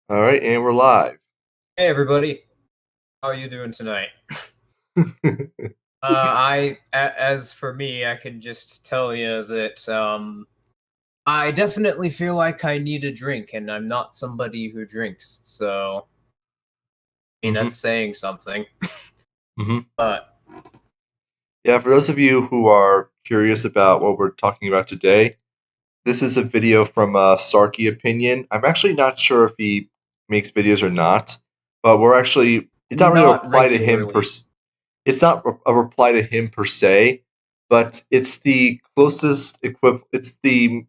All right, and we're live. Hey everybody, how are you doing tonight? As for me, I can just tell you that I definitely feel like I need a drink, and I'm not somebody who drinks. So, I mean, hmm that's saying something. hmm But Yeah, for those of you who are curious about what we're talking about today, this is a video from Sarky Opinion. I'm actually not sure if he makes videos or not, but it's not really a not reply to regularly. it's not a reply to him per se, but it's the closest it's the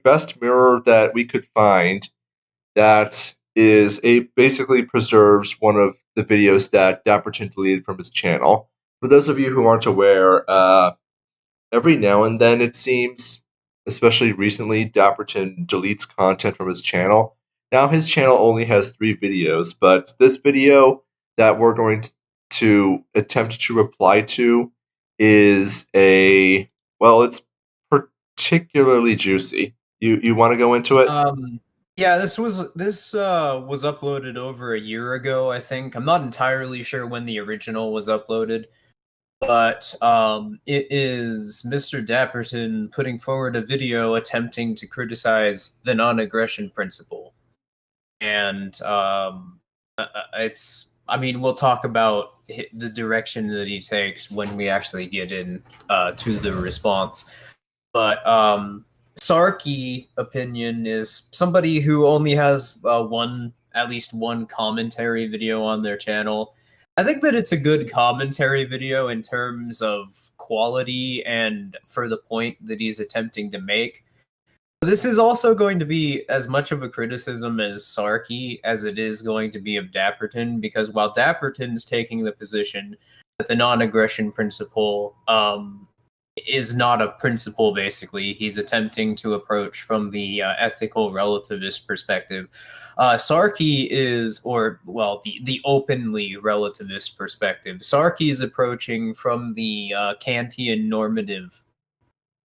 best mirror that we could find that basically preserves one of the videos that Dapperton deleted from his channel. For those of you who aren't aware, every now and then it seems, especially recently, Dapperton deletes content from his channel. Now his channel only has 3 videos, but this video that we're going to attempt to reply to is it's particularly juicy. You want to go into it? Um, yeah, this was uploaded over a year ago, I think. I'm not entirely sure when the original was uploaded. But it is Mr. Dapperton putting forward a video attempting to criticize the non-aggression principle, and I mean, we'll talk about the direction that he takes when we actually get in to the response. But Sarky opinion is somebody who only has at least one commentary video on their channel. I think that it's a good commentary video in terms of quality and for the point that he's attempting to make. This is also going to be as much of a criticism as Sarky as it is going to be of Dapperton, because while Dapperton's taking the position that the non-aggression principle is not a principle, basically, he's attempting to approach from the ethical relativist perspective. Sarky is, or well, the openly relativist perspective. Sarky is approaching from the Kantian normative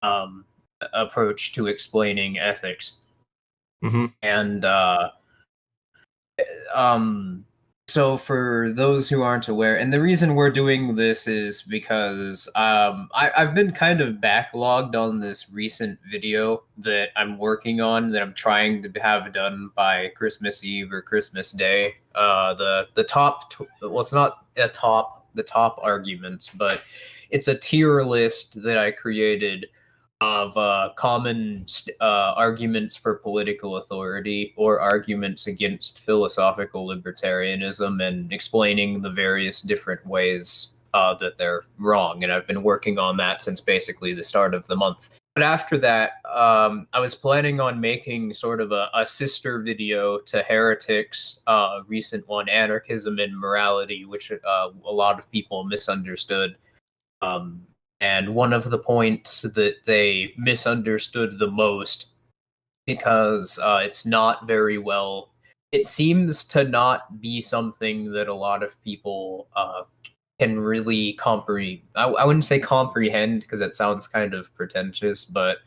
um, approach to explaining ethics. hmm And um, so, for those who aren't aware, and the reason we're doing this is because I've been kind of backlogged on this recent video that I'm working on that I'm trying to have done by Christmas Eve or Christmas Day. The well, it's not the top arguments, but it's a tier list that I created of common arguments for political authority or arguments against philosophical libertarianism, and explaining the various different ways that they're wrong. And I've been working on that since basically the start of the month. But after that, I was planning on making sort of a sister video to Heretics' recent one, Anarchism and Morality, which a lot of people misunderstood. Um, and one of the points that they misunderstood the most, because it's not very well, it seems to not be something that a lot of people can really comprehend. I wouldn't say comprehend because that sounds kind of pretentious, but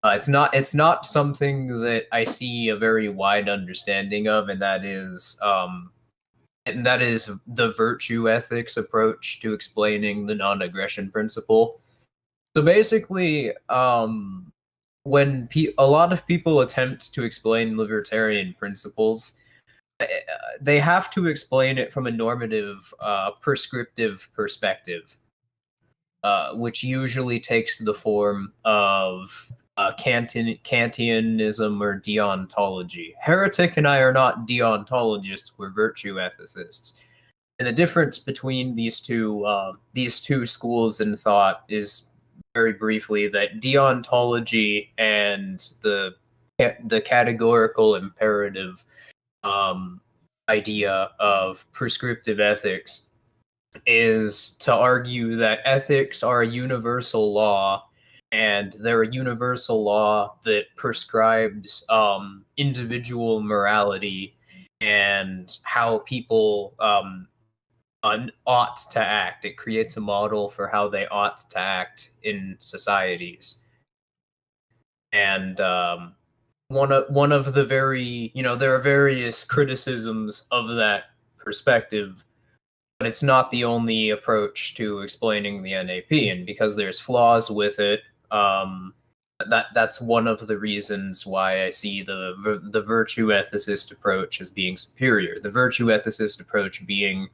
it's not something that I see a very wide understanding of, and that is the virtue ethics approach to explaining the non-aggression principle. So basically, when a lot of people attempt to explain libertarian principles, uh, they have to explain it from a normative, prescriptive perspective, which usually takes the form of Kantianism or deontology. Heretic and I are not deontologists; we're virtue ethicists. And the difference between these two schools in thought is, very briefly, that deontology and the categorical imperative um, idea of prescriptive ethics is to argue that ethics are a universal law, and they're a universal law that prescribes individual morality and how people ought to act. It creates a model for how they ought to act in societies. And one of the very, there are various criticisms of that perspective, but it's not the only approach to explaining the NAP, and because there's flaws with it, that's one of the reasons why I see the virtue ethicist approach as being superior. The virtue ethicist approach being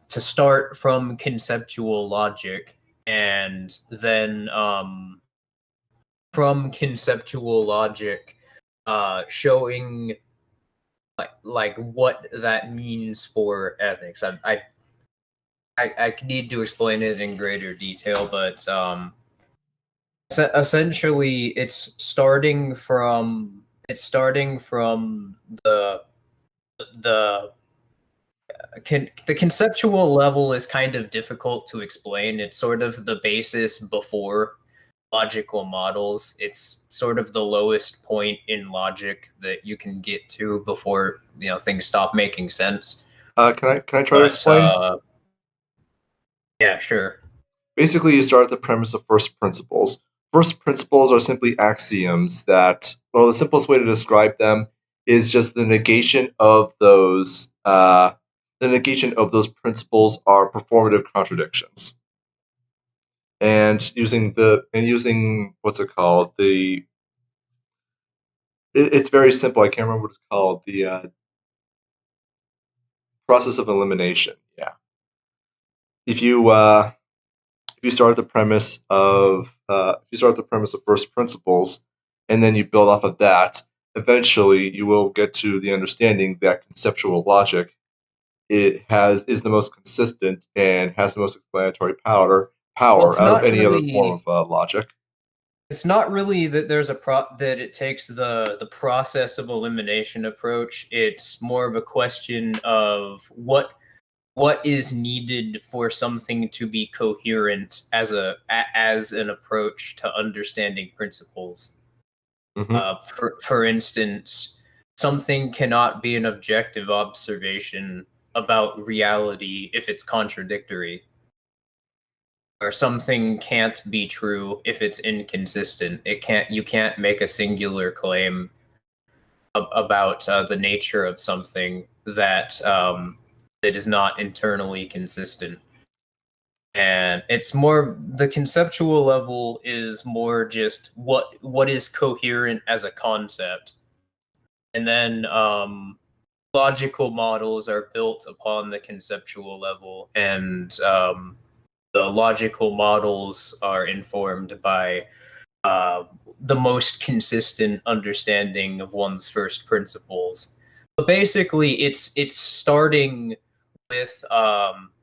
to start from conceptual logic, and then from conceptual logic, showing like what that means for ethics. I need to explain it in greater detail, but essentially it's starting from the the conceptual level is kind of difficult to explain. It's sort of the basis before logical models. It's sort of the lowest point in logic that you can get to before things stop making sense. Can I try to explain? Yeah, sure. Basically, you start at the premise of first principles. First principles are simply axioms that, well, the simplest way to describe them is just the negation of those. The negation of those principles are performative contradictions. And using what's it called? It's very simple. I can't remember what it's called. The process of elimination. Yeah. If you start at the premise of first principles, and then you build off of that, eventually you will get to the understanding that conceptual logic is the most consistent and has the most explanatory power Well, out of any other form of logic. It's not really that there's that it takes the process of elimination approach. It's more of a question of what is needed for something to be coherent as an approach to understanding principles. Mm-hmm. For instance, something cannot be an objective observation about reality if it's contradictory, or something can't be true if it's inconsistent. You can't make a singular claim about the nature of something that that is not internally consistent. And it's more, the conceptual level is more just what is coherent as a concept, and then logical models are built upon the conceptual level, and the logical models are informed by the most consistent understanding of one's first principles. But basically, it's starting with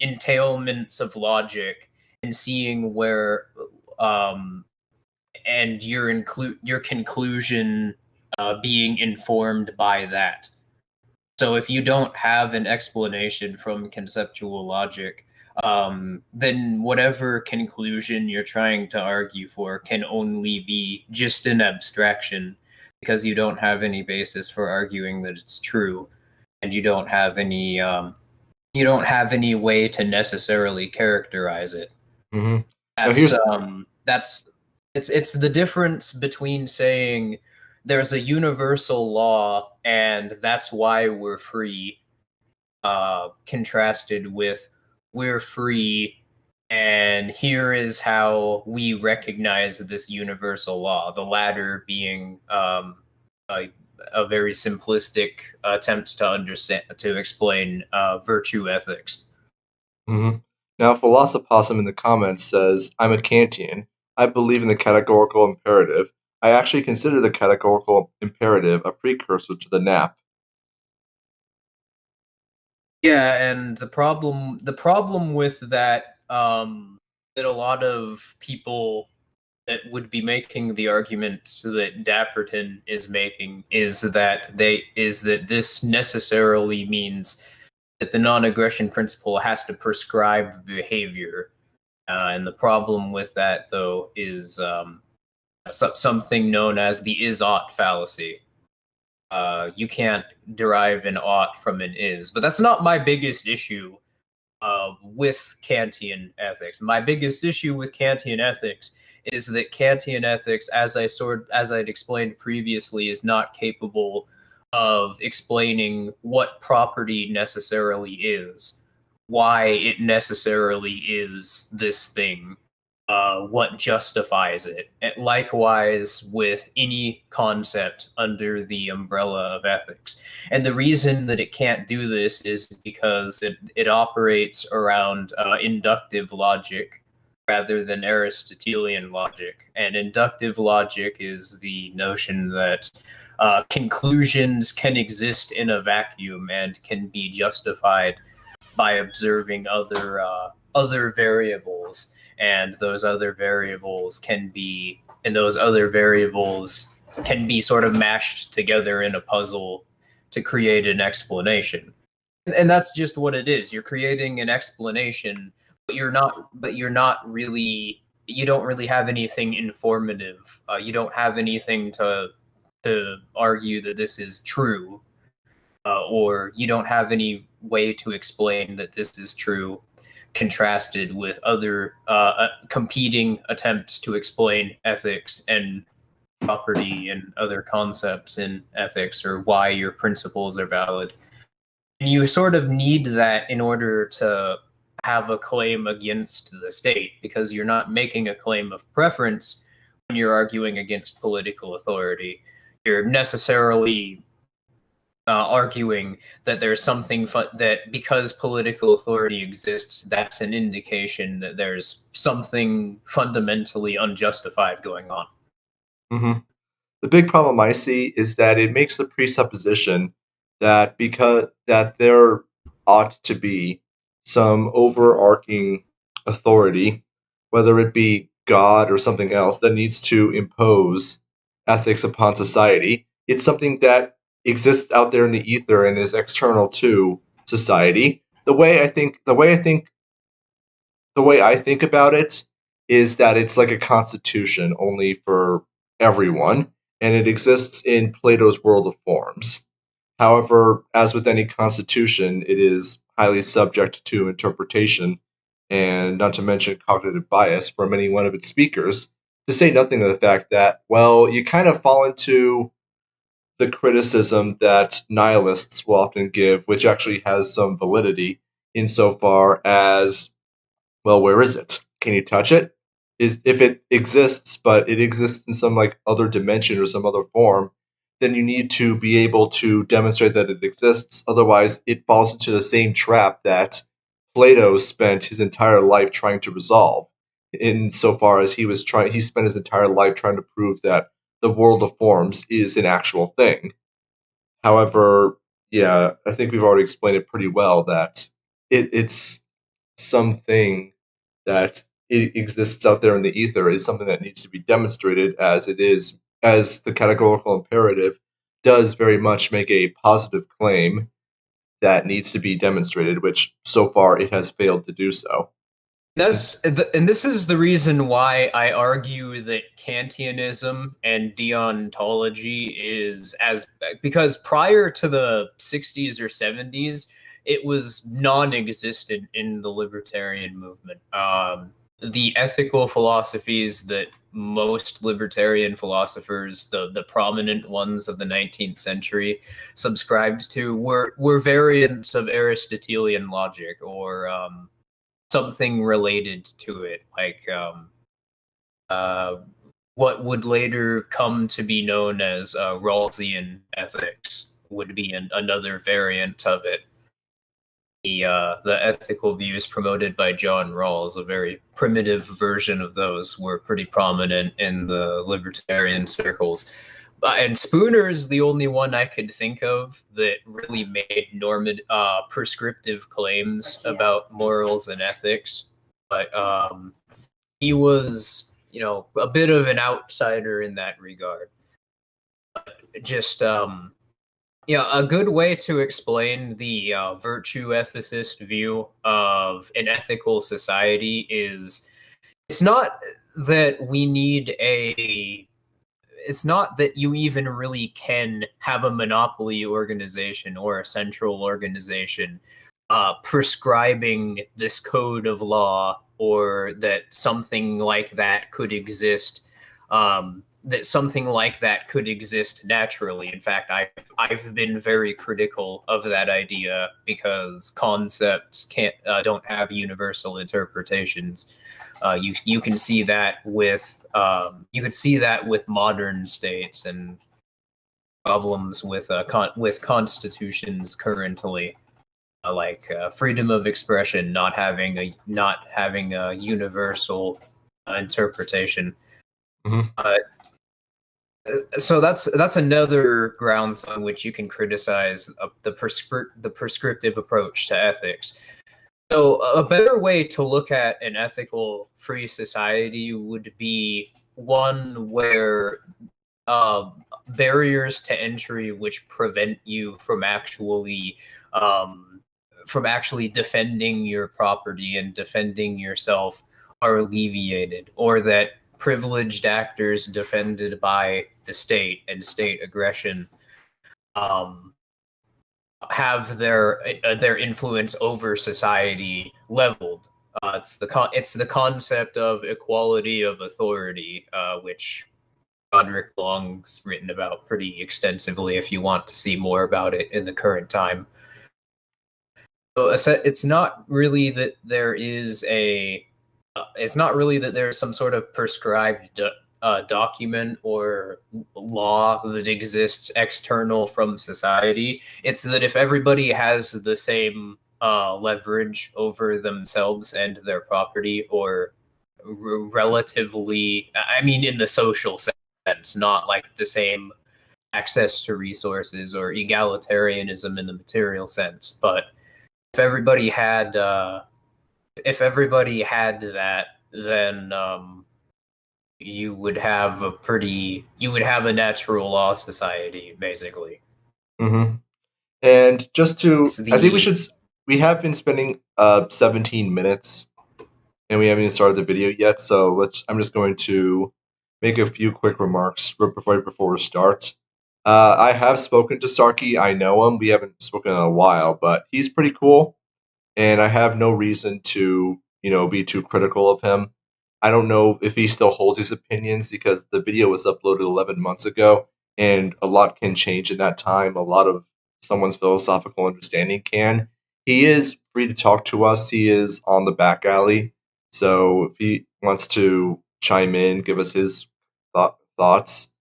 entailments of logic and seeing where and your conclusion being informed by that. So if you don't have an explanation from conceptual logic, then whatever conclusion you're trying to argue for can only be just an abstraction, because you don't have any basis for arguing that it's true, and you don't have any way to necessarily characterize it. Mm-hmm. That's it's the difference between saying there's a universal law and that's why we're free, contrasted with we're free and here is how we recognize this universal law. The latter being a very simplistic attempt to explain virtue ethics. Mm-hmm. Now, Philosophossum in the comments says, I'm a Kantian. I believe in the categorical imperative. I actually consider the categorical imperative a precursor to the NAP. Yeah, and the problem with that, that a lot of people that would be making the argument that Dapperton is making is that this necessarily means that the non-aggression principle has to prescribe behavior. And the problem with that, though, is something known as the is-ought fallacy. You can't derive an ought from an is. But that's not my biggest issue with Kantian ethics. My biggest issue with Kantian ethics is that Kantian ethics, as I'd explained previously, is not capable of explaining what property necessarily is, why it necessarily is this thing, what justifies it. And likewise with any concept under the umbrella of ethics. And the reason that it can't do this is because it operates around inductive logic rather than Aristotelian logic. And inductive logic is the notion that conclusions can exist in a vacuum and can be justified by observing other variables, and those other variables can be sort of mashed together in a puzzle to create an explanation. And that's just what it is. You're creating an explanation, but you don't really have anything informative. You don't have anything to argue that this is true, or you don't have any way to explain that this is true, contrasted with other competing attempts to explain ethics and property and other concepts in ethics, or why your principles are valid. And you sort of need that in order to have a claim against the state, because you're not making a claim of preference when you're arguing against political authority. You're necessarily arguing that there's something that because political authority exists, that's an indication that there's something fundamentally unjustified going on. Mm-hmm. The big problem I see is that it makes the presupposition that there ought to be some overarching authority, whether it be God or something else, that needs to impose ethics upon society. It's something that exists out there in the ether and is external to society. The way I think about it is that it's like a constitution, only for everyone, and it exists in Plato's world of forms. However, as with any constitution, it is highly subject to interpretation, and not to mention cognitive bias from any one of its speakers, to say nothing of the fact that, well, you kind of fall into the criticism that nihilists will often give, which actually has some validity insofar as, well, where is it? Can you touch it? If it exists, but it exists in some like other dimension or some other form, then you need to be able to demonstrate that it exists. Otherwise, it falls into the same trap that Plato spent his entire life trying to resolve. Insofar as he spent his entire life trying to prove that the world of forms is an actual thing. However, yeah, I think we've already explained it pretty well that it's something that it exists out there in the ether is something that needs to be demonstrated, as the categorical imperative does very much make a positive claim that needs to be demonstrated, which so far it has failed to do so. And this is the reason why I argue that Kantianism and deontology because prior to the 60s or 70s, it was non-existent in the libertarian movement. The ethical philosophies that most libertarian philosophers, the prominent ones of the 19th century, subscribed to were variants of Aristotelian logic, or something related to it, like what would later come to be known as Rawlsian ethics would be another variant of it. The ethical views promoted by John Rawls, a very primitive version of those, were pretty prominent in the libertarian circles. And Spooner is the only one I could think of that really made prescriptive claims about morals and ethics. But he was, a bit of an outsider in that regard. Just, a good way to explain the virtue ethicist view of an ethical society is it's not that you even really can have a monopoly organization or a central organization prescribing this code of law or that something like that could exist. That something like that could exist naturally. In fact, I've been very critical of that idea because concepts don't have universal interpretations. You can see that with modern states and problems with constitutions currently, like freedom of expression not having a universal interpretation. Mm-hmm. So that's another grounds on which you can criticize the prescriptive approach to ethics. So a better way to look at an ethical free society would be one where barriers to entry which prevent you from actually defending your property and defending yourself are alleviated, or that privileged actors defended by the state and state aggression have their influence over society leveled. It's the concept of equality of authority, which Roderick Long's written about pretty extensively. If you want to see more about it in the current time, so it's not really that there is some sort of prescribed document or law that exists external from society. It's that if everybody has the same leverage over themselves and their property, or relatively, I mean, in the social sense, not like the same access to resources or egalitarianism in the material sense, but if everybody had that, then you would have a natural law society, basically. Mm-hmm. And I think we have been spending 17 minutes, and we haven't even started the video yet. So I'm just going to make a few quick remarks before we start. I have spoken to Sarky. I know him. We haven't spoken in a while, but he's pretty cool, and I have no reason to, be too critical of him. I don't know if he still holds his opinions because the video was uploaded 11 months ago, and a lot can change in that time. A lot of someone's philosophical understanding can. He is free to talk to us. He is on the Backalley, so if he wants to chime in, give us his thoughts,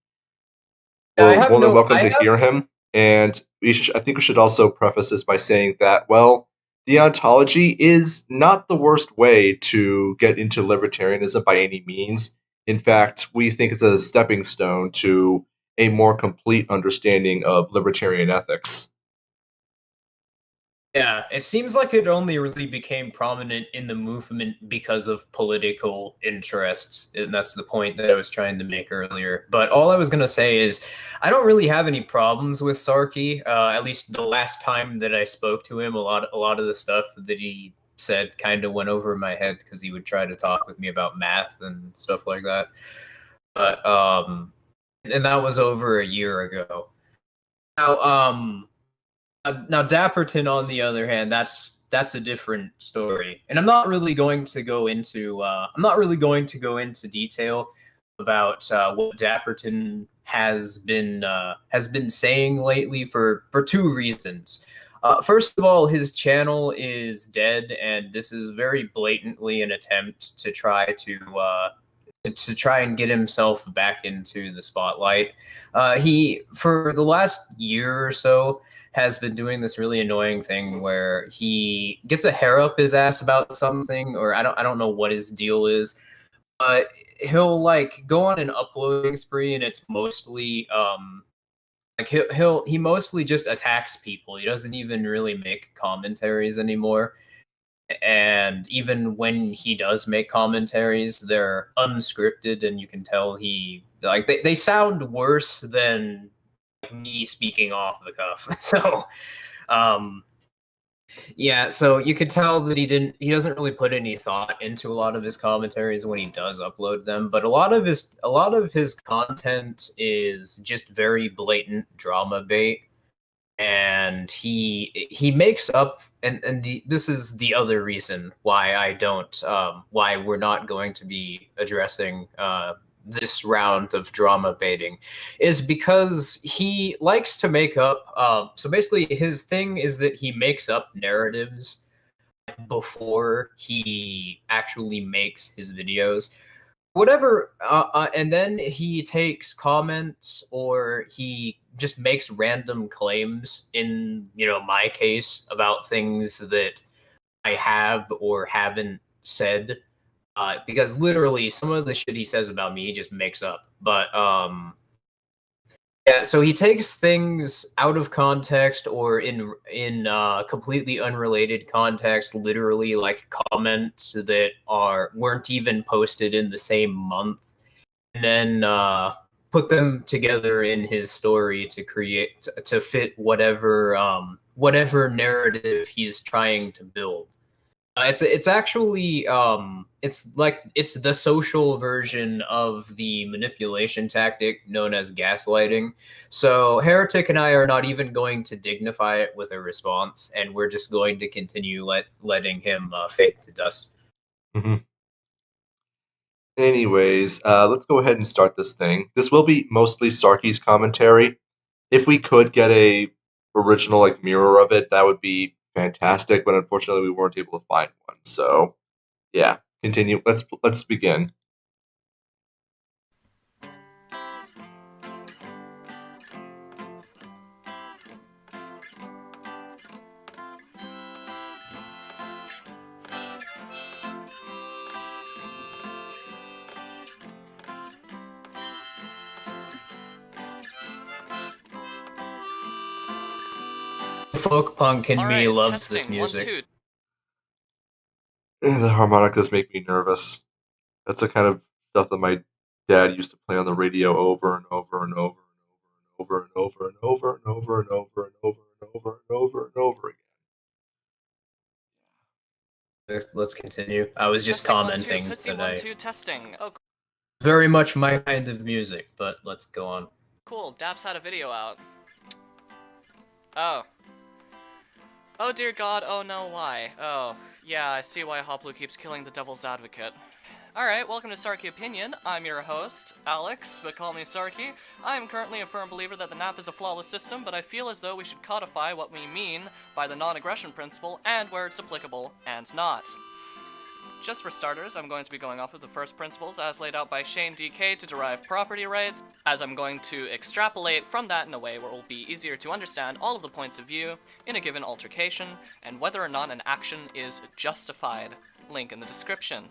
we're more than welcome to hear him. And I think we should also preface this by saying that, well, deontology is not the worst way to get into libertarianism by any means. In fact, we think it's a stepping stone to a more complete understanding of libertarian ethics. Yeah, it seems like it only really became prominent in the movement because of political interests, and that's the point that I was trying to make earlier. But all I was going to say is I don't really have any problems with Sarky. At least the last time that I spoke to him, a lot of the stuff that he said kind of went over my head because he would try to talk with me about math and stuff like that. But and that was over a year ago. Now, Dapperton, on the other hand, that's a different story, and I'm not really going to go into detail about what Dapperton has been saying lately for two reasons. First of all, his channel is dead, and this is very blatantly an attempt to try and get himself back into the spotlight. He, for the last year or so, has been doing this really annoying thing where he gets a hair up his ass about something, or I don't know what his deal is, but he'll like go on an uploading spree, and it's mostly like he mostly just attacks people. He doesn't even really make commentaries anymore. And even when he does make commentaries, they're unscripted, and you can tell they sound worse than me speaking off the cuff. So yeah, so you could tell that he doesn't really put any thought into a lot of his commentaries when he does upload them, but a lot of his content is just very blatant drama bait. and he makes up, and this is the other reason why I don't why we're not going to be addressing this round of drama baiting, is because he likes to make up. So basically, his thing is that he makes up narratives before he actually makes his videos, whatever, and then he takes comments, or he just makes random claims, in my case, about things that I have or haven't said, because literally some of the shit he says about me he just makes up. But yeah, so he takes things out of context, or in completely unrelated context, literally like comments that weren't even posted in the same month, and then put them together in his story to create to fit whatever narrative he's trying to build. It's actually it's the social version of the manipulation tactic known as gaslighting. So Heretic and I are not even going to dignify it with a response, and we're just going to continue letting him fade to dust. Mm-hmm. Anyways, let's go ahead and start this thing. This will be mostly Sarky's commentary. If we could get a original like mirror of it, that would be fantastic. But unfortunately, we weren't able to find one. So yeah, continue. Let's begin. Folk punk in All me right, loves this testing, music. 1, 2. The harmonicas make me nervous. That's the kind of stuff that my dad used to play on the radio over and over and over and over and over and over and over and over and over and over and over and over again. Let's continue. I was just Testing, 1, 2. commenting Pussy, that 1, 2. Testing. Oh, very much my kind of music, but let's go on. cool. Daps had a video out. Oh. Oh dear God. Oh no. Why? Oh, yeah. I see why Hoplu keeps killing the devil's advocate. Alright, welcome to Sarky Opinion. I'm your host, Alex, but call me Sarky. I am currently a firm believer that the NAP is a flawless system, but I feel as though we should codify what we mean by the non-aggression principle and where it's applicable and not. Just for starters, I'm going to be going off of the first principles as laid out by Shane DK to derive property rights, as I'm going to extrapolate from that in a way where it will be easier to understand all of the points of view in a given altercation, and whether or not an action is justified. Link in the description.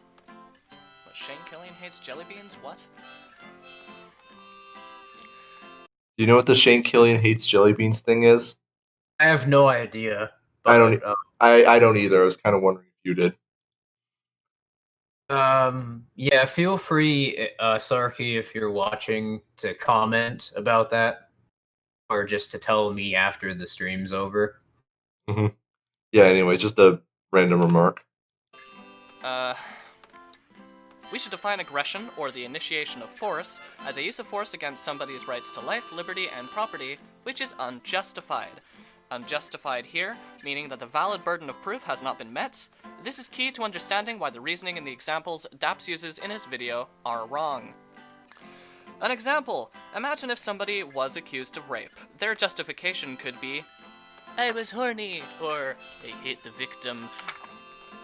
Shane Killian hates jelly beans? What? Do you know what the Shane Killian hates jelly beans thing is? I have no idea. But, I don't. I don't either. I was kind of wondering if you did. Yeah, feel free, Sarky, if you're watching, to comment about that, or just to tell me after the stream's over. Mm-hmm. Yeah. Anyway, just a random remark. We should define aggression, or the initiation of force, as a use of force against somebody's rights to life, liberty, and property, which is unjustified. Unjustified here, meaning that the valid burden of proof has not been met. This is key to understanding why the reasoning in the examples Daps uses in his video are wrong. An example: imagine if somebody was accused of rape. Their justification could be, I was horny, or I hate the victim.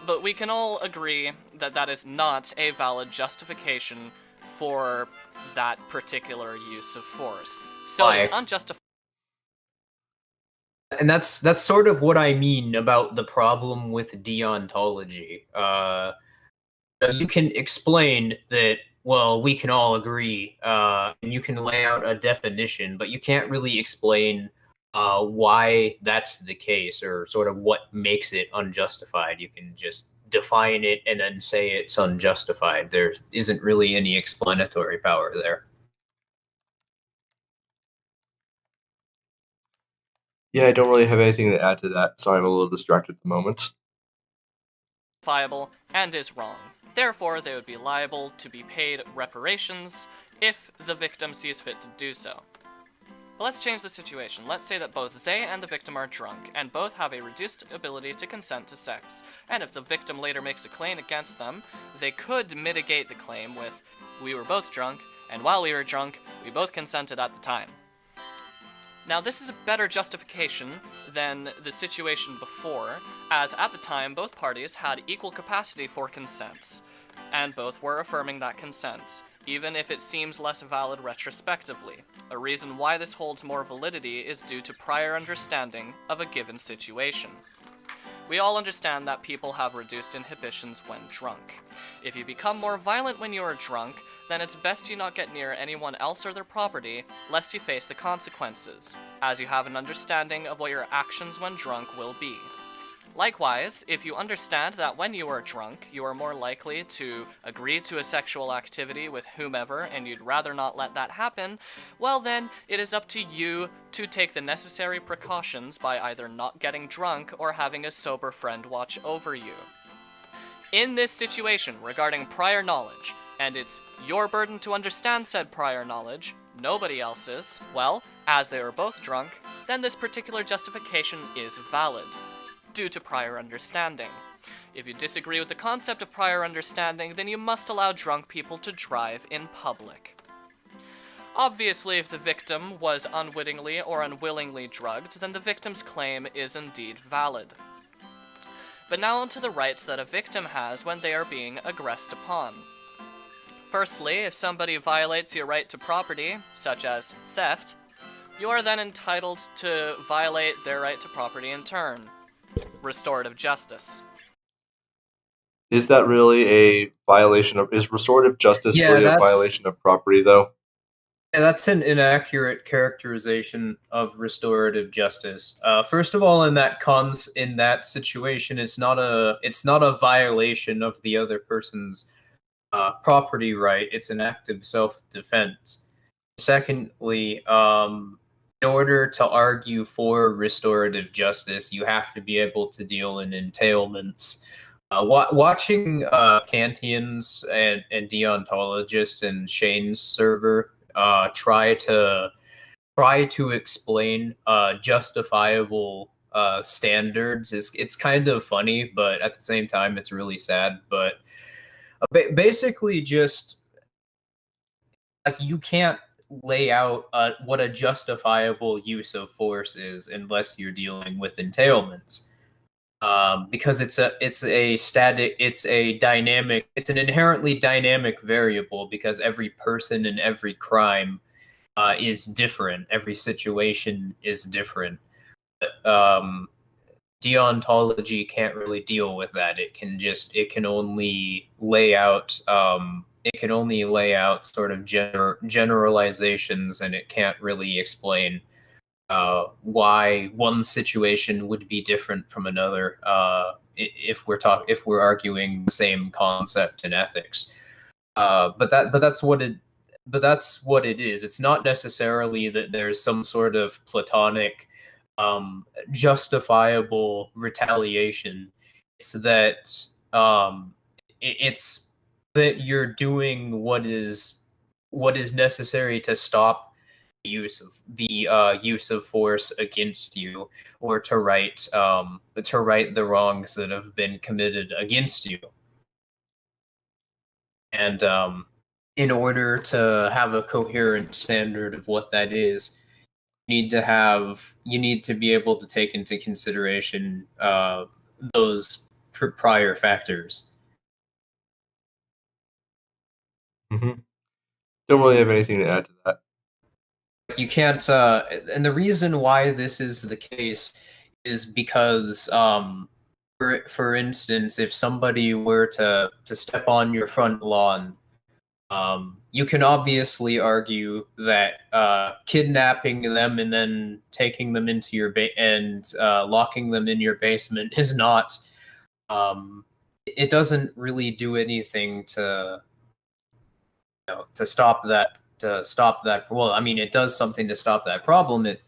But we can all agree that that is not a valid justification for that particular use of force. So it's unjustified. And that's sort of what I mean about the problem with deontology. You can explain that, well, we can all agree, and you can lay out a definition, but you can't really explain why that's the case, or sort of what makes it unjustified. You can just define it and then say it's unjustified. There isn't really any explanatory power there. Yeah, I don't really have anything to add to that, so I'm a little distracted at the moment. Viable and is wrong. Therefore, they would be liable to be paid reparations if the victim sees fit to do so. But let's change the situation. Let's say that both they and the victim are drunk, and both have a reduced ability to consent to sex. And if the victim later makes a claim against them, they could mitigate the claim with, "We were both drunk, and while we were drunk, we both consented at the time." Now, this is a better justification than the situation before, as at the time both parties had equal capacity for consent, and both were affirming that consent, even if it seems less valid retrospectively. A reason why this holds more validity is due to prior understanding of a given situation. We all understand that people have reduced inhibitions when drunk. If you become more violent when you are drunk, then it's best you not get near anyone else or their property, lest you face the consequences, as you have an understanding of what your actions when drunk will be. Likewise, if you understand that when you are drunk, you are more likely to agree to a sexual activity with whomever and you'd rather not let that happen, well then, it is up to you to take the necessary precautions by either not getting drunk or having a sober friend watch over you. In this situation regarding prior knowledge, and it's your burden to understand said prior knowledge, nobody else's, well, as they were both drunk, then this particular justification is valid, due to prior understanding. If you disagree with the concept of prior understanding, then you must allow drunk people to drive in public. Obviously, if the victim was unwittingly or unwillingly drugged, then the victim's claim is indeed valid. But now onto the rights that a victim has when they are being aggressed upon. Firstly, if somebody violates your right to property, such as theft, you are then entitled to violate their right to property in turn. Restorative justice. Is that really a violation of... Is restorative justice really a violation of property, though? Yeah, that's an inaccurate characterization of restorative justice. First of all, in that situation, it's not a violation of the other person's property right. It's an act of self-defense. Secondly, in order to argue for restorative justice, you have to be able to deal in entailments. Watching Kantians and deontologists and Shane's server try to explain justifiable standards it's kind of funny, but at the same time it's really sad. But basically, just like, you can't lay out what a justifiable use of force is unless you're dealing with entailments, because it's an inherently dynamic variable, because every person and every crime is different. Every situation is different. Deontology can't really deal with that. It can only lay out sort of generalizations, and it can't really explain why one situation would be different from another, if we're arguing the same concept in ethics. But that's what it is. It's not necessarily that there's some sort of platonic justifiable retaliation. It's that it's that you're doing what is necessary to stop the use of force against you, or to right the wrongs that have been committed against you. And in order to have a coherent standard of what that is, you need to be able to take into consideration those prior factors. Mm-hmm. Don't really have anything to add to that. You can't, and the reason why this is the case is because, for instance, if somebody were to step on your front lawn, you can obviously argue that kidnapping them and then taking them into your locking them in your basement is not. It doesn't really do anything to stop that. Well, I mean, it does something to stop that problem. It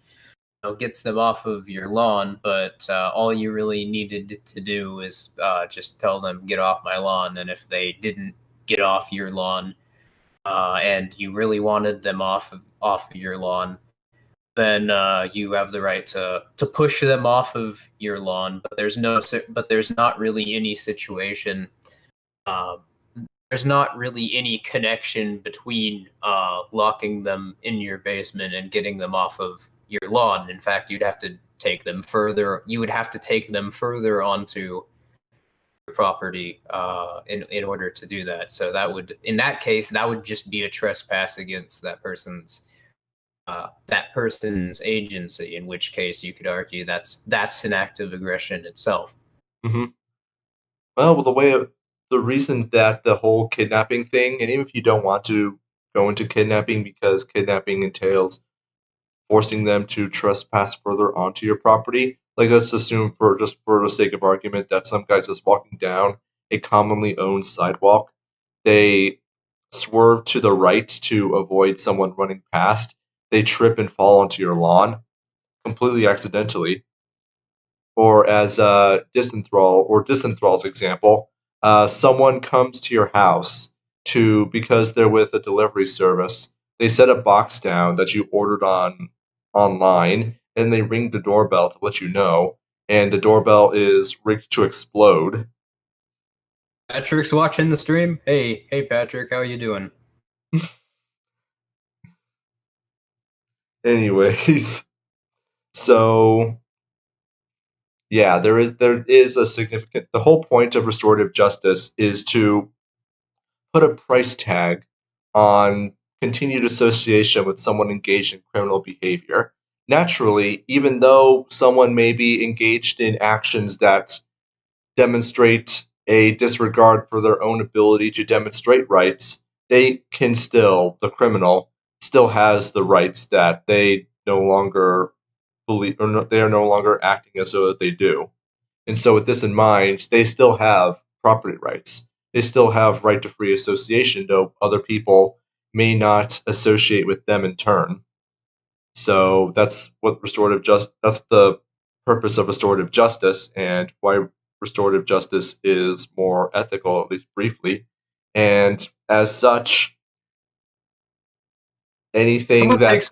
gets them off of your lawn, but all you really needed to do is just tell them, get off my lawn. And if they didn't get off your lawn, and you really wanted them off of your lawn, then you have the right to push them off of your lawn. But there's not really any situation. There's not really any connection between locking them in your basement and getting them off of your lawn. In fact, you'd have to take them further. You would have to take them further onto your property in order to do that. So in that case, that would just be a trespass against that person's agency. In which case, you could argue that's an act of aggression itself. Mm-hmm. Well, the reason that the whole kidnapping thing, and even if you don't want to go into kidnapping because kidnapping entails forcing them to trespass further onto your property, like let's assume for the sake of argument that some guy's just walking down a commonly owned sidewalk, they swerve to the right to avoid someone running past, they trip and fall onto your lawn completely accidentally. Or as Distanthral's example, someone comes to your house because they're with a delivery service. They set a box down that you ordered online, and they ring the doorbell to let you know, and the doorbell is rigged to explode. Patrick's watching the stream. Hey Patrick, how are you doing? Anyways, so yeah, there is a significant. The whole point of restorative justice is to put a price tag on continued association with someone engaged in criminal behavior. Naturally, even though someone may be engaged in actions that demonstrate a disregard for their own ability to demonstrate rights, the criminal still has the rights that they no longer believe, or they are no longer acting as though they do. And so with this in mind, they still have property rights. They still have right to free association, though other people may not associate with them in turn. So that's that's the purpose of restorative justice, and why restorative justice is more ethical, at least briefly. And as such, anything that's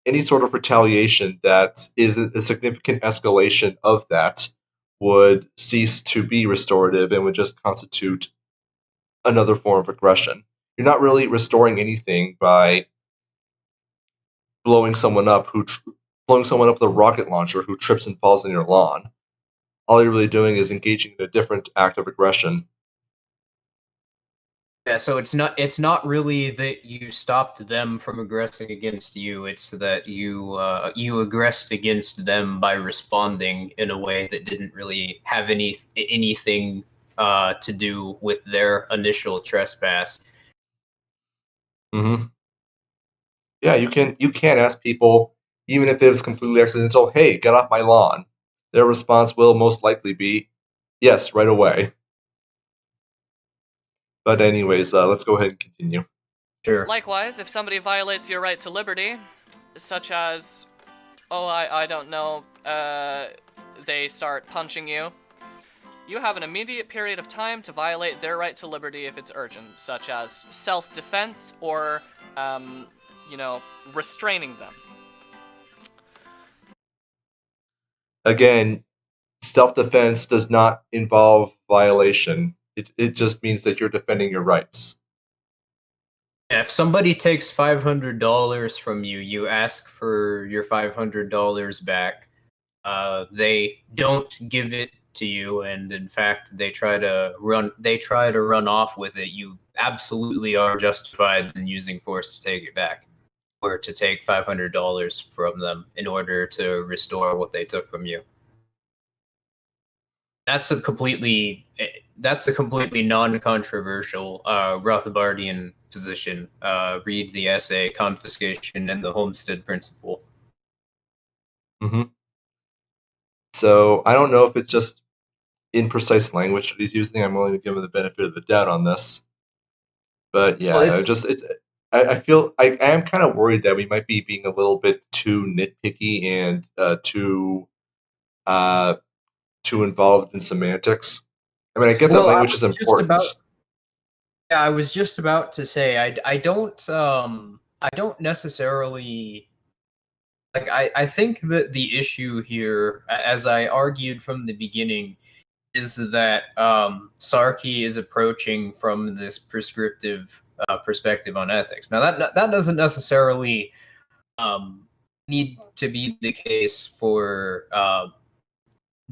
any sort of retaliation that is a significant escalation of that would cease to be restorative and would just constitute another form of aggression. You're not really restoring anything by blowing someone up with a rocket launcher who trips and falls on your lawn. All you're really doing is engaging in a different act of aggression. Yeah, so it's not really that you stopped them from aggressing against you. It's that you aggressed against them by responding in a way that didn't really have anything to do with their initial trespass. Mm-hmm. Yeah, you can't ask people, even if it was completely accidental, hey, get off my lawn. Their response will most likely be, yes, right away. But anyways, let's go ahead and continue. Sure. Likewise, if somebody violates your right to liberty, such as, I don't know, they start punching you, you have an immediate period of time to violate their right to liberty if it's urgent, such as self-defense or, restraining them. Again, self-defense does not involve violation. It just means that you're defending your rights. Yeah, if somebody takes $500 from you, you ask for your $500 back. They don't give it to you, and in fact, they try to run off with it. You absolutely are justified in using force to take it back, or to take $500 from them in order to restore what they took from you. That's a completely non-controversial Rothbardian position. Read the essay "Confiscation and the Homestead Principle." Mm-hmm. So I don't know if it's just imprecise language that he's using. I'm willing to give him the benefit of the doubt on this. But yeah, I feel I am kind of worried that we might be being a little bit too nitpicky and too involved in semantics. I mean, I get that language is important. I was just about to say I don't I don't necessarily like. I think that the issue here, as I argued from the beginning, is that Sarki is approaching from this prescriptive perspective on ethics. Now, that doesn't necessarily need to be the case for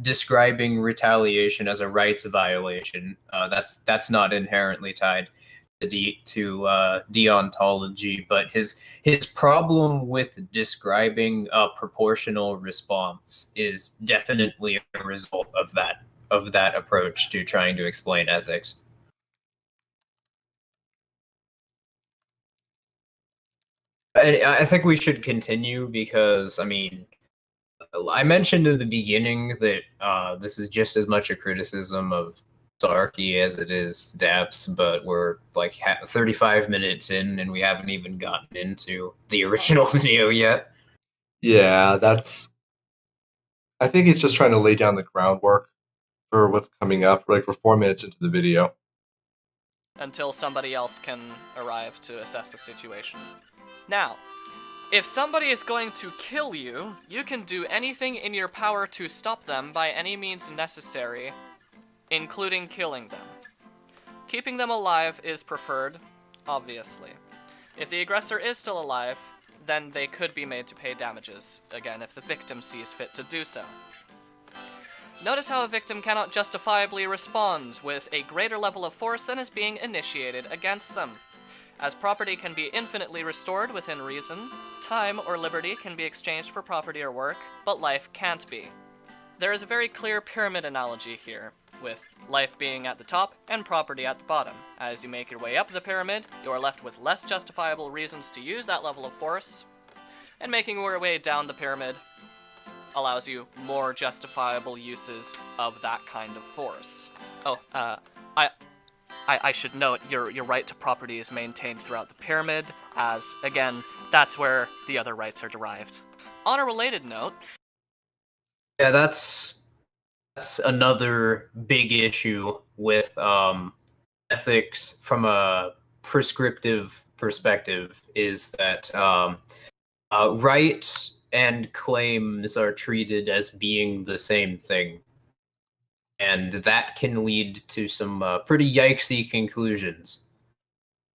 describing retaliation as a rights violation. That's not inherently tied to deontology, but his problem with describing a proportional response is definitely a result of that approach to trying to explain ethics. I think we should continue because, I mean, I mentioned in the beginning that this is just as much a criticism of Sarki as it is Daps, but we're like 35 minutes in and we haven't even gotten into the original video yet. Yeah, I think he's just trying to lay down the groundwork for what's coming up. Like, we're 4 minutes into the video. Until somebody else can arrive to assess the situation. Now, if somebody is going to kill you, you can do anything in your power to stop them by any means necessary, including killing them. Keeping them alive is preferred, obviously. If the aggressor is still alive, then they could be made to pay damages, again, if the victim sees fit to do so. Notice how a victim cannot justifiably respond with a greater level of force than is being initiated against them. As property can be infinitely restored within reason, time or liberty can be exchanged for property or work, but life can't be. There is a very clear pyramid analogy here, with life being at the top and property at the bottom. As you make your way up the pyramid, you are left with less justifiable reasons to use that level of force, and making your way down the pyramid allows you more justifiable uses of that kind of force. Oh, I should note, your right to property is maintained throughout the pyramid, as, again, that's where the other rights are derived. On a related note... Yeah, that's another big issue with ethics from a prescriptive perspective, is that rights and claims are treated as being the same thing. And that can lead to some pretty yikesy conclusions.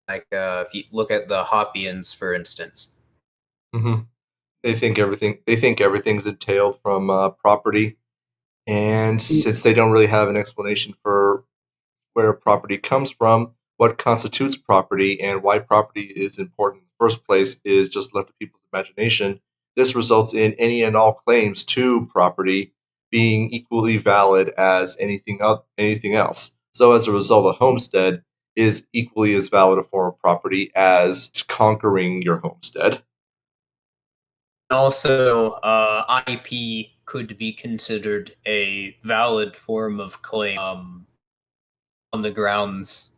Like if you look at the Hoppians, for instance. Mm-hmm. They think everything's entailed from property, and since they don't really have an explanation for where property comes from, what constitutes property, and why property is important in the first place is just left to people's imagination. This results in any and all claims to property being equally valid as anything else. So as a result, a homestead is equally as valid a form of property as conquering your homestead. Also, IP could be considered a valid form of claim on the grounds,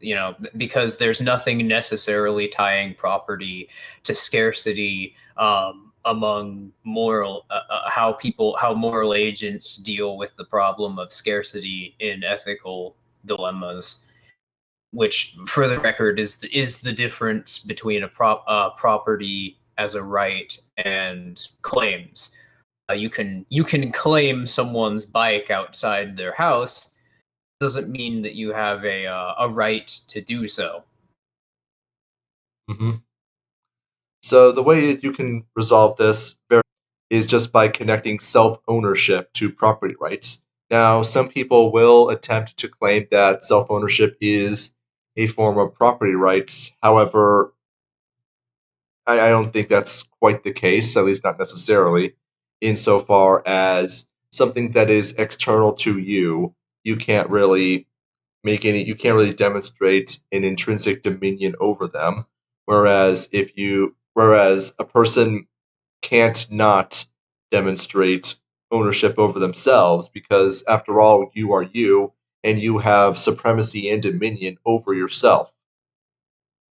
because there's nothing necessarily tying property to scarcity among how moral agents deal with the problem of scarcity in ethical dilemmas, which, for the record, is the difference between a property as a right and claims. You can claim someone's bike outside their house. Doesn't mean that you have a right to do so. Mm-hmm. So the way you can resolve this is just by connecting self-ownership to property rights. Now, some people will attempt to claim that self-ownership is a form of property rights. However, I don't think that's quite the case, at least not necessarily, insofar as something that is external to you, you can't really demonstrate an intrinsic dominion over them. Whereas a person can't not demonstrate ownership over themselves, because after all, you are you, and you have supremacy and dominion over yourself.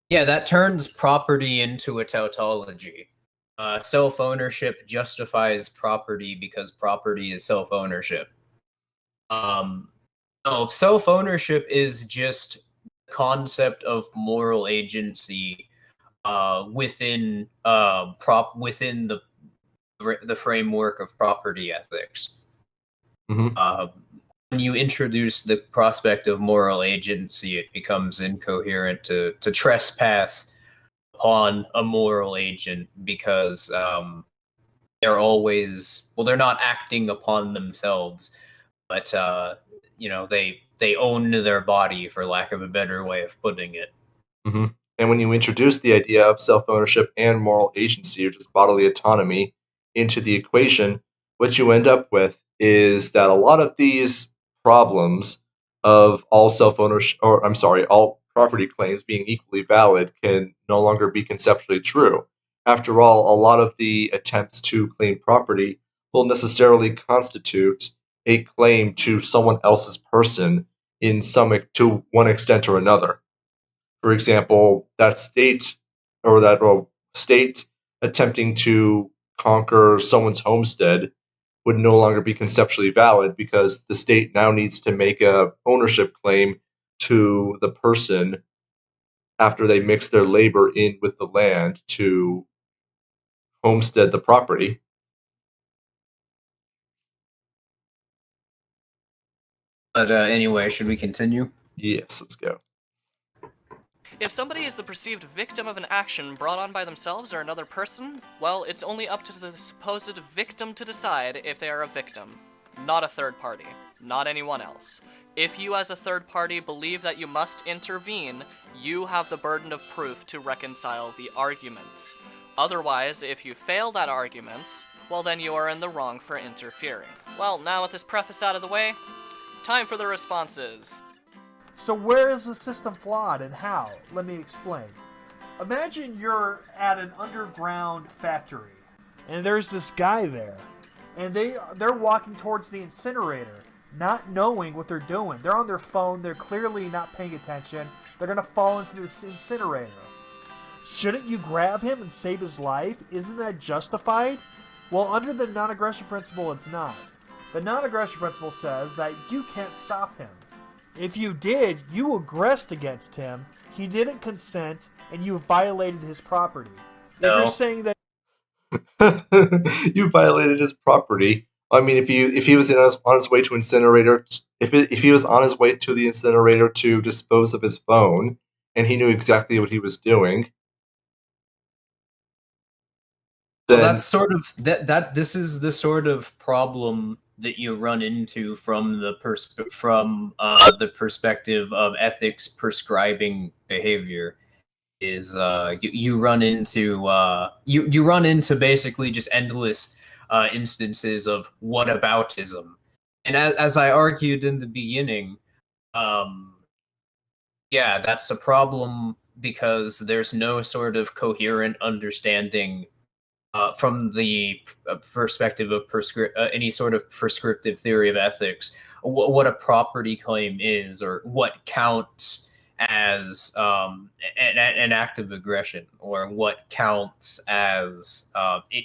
Yeah, that turns property into a tautology. Self-ownership justifies property because property is self-ownership. No, self-ownership is just the concept of moral agency within within the framework of property ethics. Mm-hmm. When you introduce the prospect of moral agency, it becomes incoherent to trespass upon a moral agent because they're always they're not acting upon themselves, but they own their body, for lack of a better way of putting it. Mm-hmm. And when you introduce the idea of self-ownership and moral agency, or just bodily autonomy, into the equation, what you end up with is that a lot of these problems of all self-ownership, or I'm sorry, all property claims being equally valid can no longer be conceptually true. After all, a lot of the attempts to claim property will necessarily constitute a claim to someone else's person to one extent or another. For example, that state attempting to conquer someone's homestead would no longer be conceptually valid because the state now needs to make a ownership claim to the person after they mix their labor in with the land to homestead the property. But anyway, should we continue? Yes, let's go. If somebody is the perceived victim of an action brought on by themselves or another person, well, it's only up to the supposed victim to decide if they are a victim, not a third party, not anyone else. If you as a third party believe that you must intervene, you have the burden of proof to reconcile the arguments. Otherwise, if you fail that argument, well then you are in the wrong for interfering. Well, now with this preface out of the way, time for the responses. So where is the system flawed and how? Let me explain. Imagine you're at an underground factory and there's this guy there and they're walking towards the incinerator not knowing what they're doing. They're on their phone, they're clearly not paying attention. They're going to fall into this incinerator. Shouldn't you grab him and save his life? Isn't that justified? Well, under the non-aggression principle, it's not. The non-aggression principle says that you can't stop him. If you did, you aggressed against him, he didn't consent, and you violated his property. No. If you're saying that you violated his property. I mean, if he was on his way to incinerator, if he was on his way to the incinerator to dispose of his phone, and he knew exactly what he was doing, then well, that's sort of this is the sort of problem that you run into from the perspective of ethics prescribing behavior. Is you run into you run into basically just endless instances of whataboutism, and as I argued in the beginning, yeah, that's a problem because there's no sort of coherent understanding from the perspective of any sort of prescriptive theory of ethics, what a property claim is, or what counts as an act of aggression, or what counts as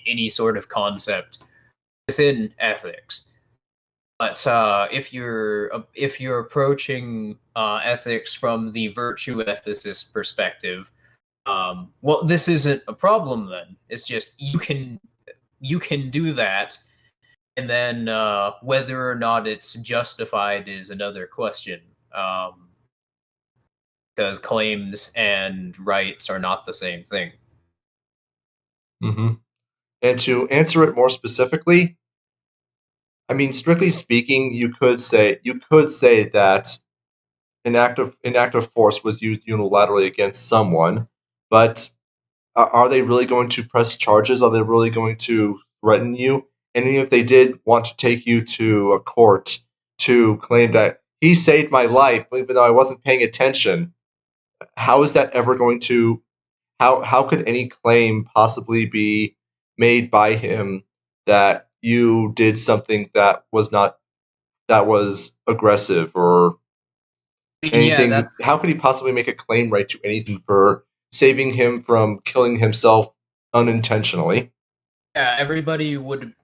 any sort of concept within ethics. But if you're approaching ethics from the virtue ethicist perspective, well, this isn't a problem then. It's just you can do that, and then whether or not it's justified is another question. Because claims and rights are not the same thing. Mm-hmm. And to answer it more specifically, I mean, strictly speaking, you could say that an act of force was used unilaterally against someone, but are they really going to press charges? Are they really going to threaten you? And even if they did want to take you to a court to claim that he saved my life, even though I wasn't paying attention, how is that ever going to? How could any claim possibly be made by him that you did something that was aggressive or anything? Yeah, How could he possibly make a claim right to anything for saving him from killing himself unintentionally? Yeah, everybody would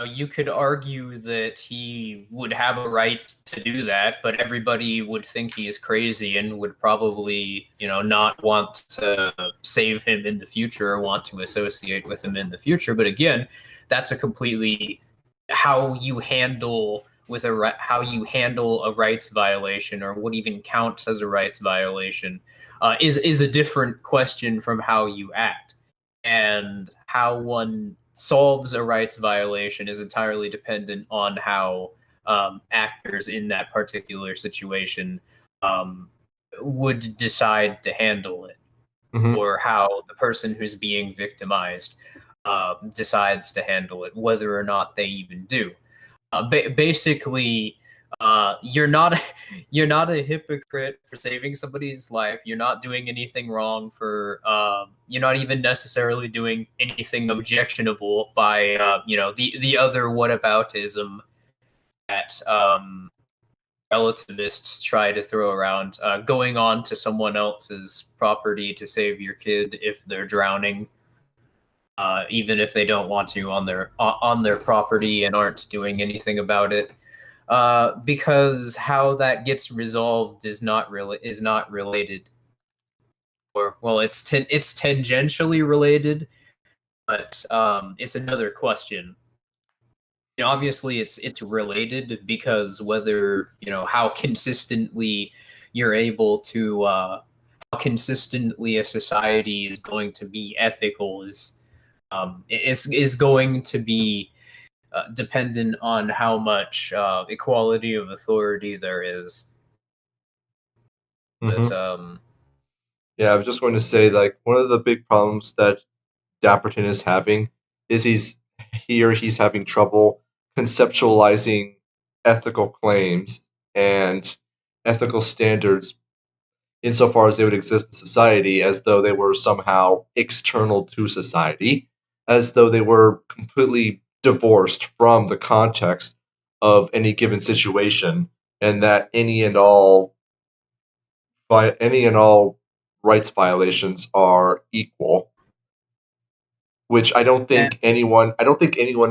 You could argue that he would have a right to do that, but everybody would think he is crazy and would probably, not want to save him in the future or want to associate with him in the future. But again, that's a completely how you handle how you handle a rights violation, or what even counts as a rights violation, is a different question from how you act. And how one solves a rights violation is entirely dependent on how actors in that particular situation would decide to handle it, or how the person who's being victimized decides to handle it, whether or not they even do. Basically, you're not a hypocrite for saving somebody's life. You're not doing anything wrong for you're not even necessarily doing anything objectionable by the other whataboutism that relativists try to throw around, going on to someone else's property to save your kid if they're drowning, even if they don't want to, on their property and aren't doing anything about it. Because how that gets resolved is not related, or well, it's tangentially related, but it's another question. Obviously, it's related, because whether how consistently you're able to how consistently a society is going to be ethical is going to be dependent on how much equality of authority there is. Mm-hmm. But yeah, I was just going to say, like, one of the big problems that Dapperton is having is he's having trouble conceptualizing ethical claims and ethical standards insofar as they would exist in society, as though they were somehow external to society, as though they were completely divorced from the context of any given situation, and that any and all rights violations are equal. Which I don't think anyone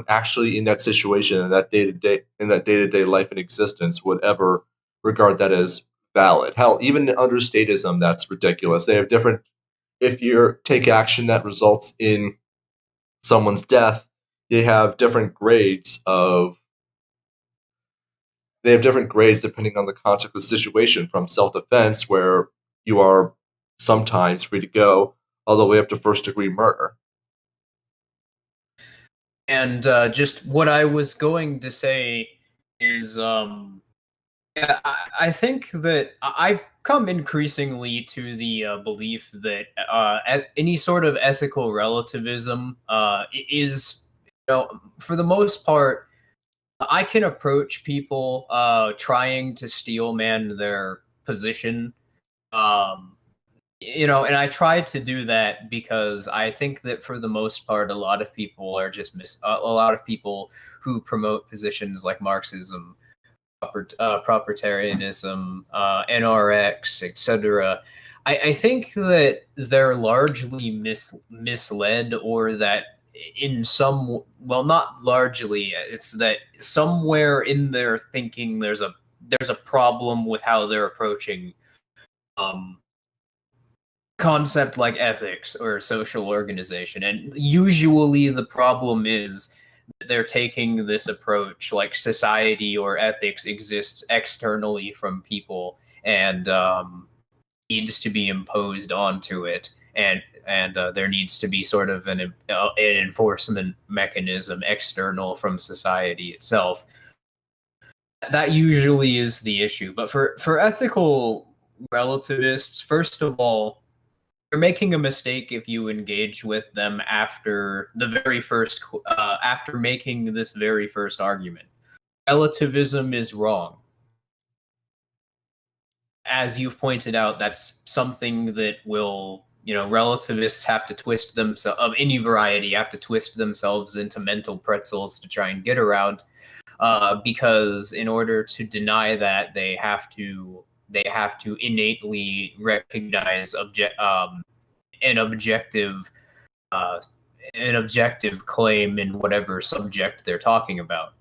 actually in that situation, in that day-to-day life and existence, would ever regard that as valid. Hell, even under statism, that's ridiculous. They have different. If you take action that results in someone's death, they have different grades depending on the context of the situation, from self-defense, where you are sometimes free to go, all the way up to first-degree murder. And just what I was going to say is, I think that I've come increasingly to the belief that any sort of ethical relativism is, for the most part, I can approach people trying to steelman their position. And I try to do that because I think that for the most part, a lot of people are just a lot of people who promote positions like Marxism, proprietarianism, NRX, etc. I think that they're largely misled, or that not largely, it's that somewhere in their thinking there's a problem with how they're approaching concept like ethics or social organization. And usually the problem is that they're taking this approach like society or ethics exists externally from people, and needs to be imposed onto it, and there needs to be sort of an enforcement mechanism external from society itself. That usually is the issue. But for ethical relativists, first of all, you're making a mistake if you engage with them after making this very first argument. Relativism is wrong. As you've pointed out, that's something that will, relativists have to twist themselves, of any variety, have to twist themselves into mental pretzels to try and get around, because in order to deny that, they have to innately recognize an objective an objective claim in whatever subject they're talking about.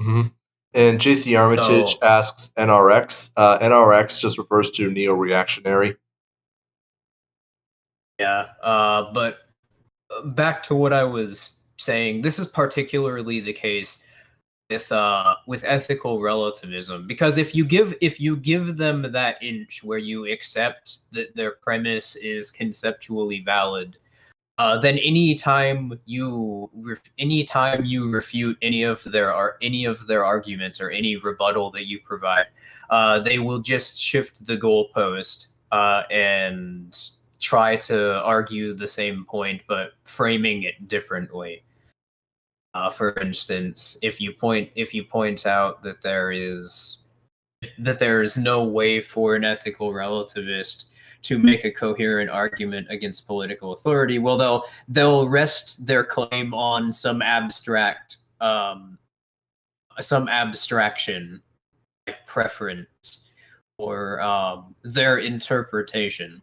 Mm-hmm. And JC Armitage asks NRX. NRX just refers to neo-reactionary. Yeah, but back to what I was saying, this is particularly the case with ethical relativism, because if you give them that inch where you accept that their premise is conceptually valid, then anytime you refute any of their arguments or any rebuttal that you provide, they will just shift the goalpost and try to argue the same point but framing it differently. For instance, if you point out that there is no way for an ethical relativist to make a coherent argument against political authority, well, they'll rest their claim on some abstraction, like preference or their interpretation.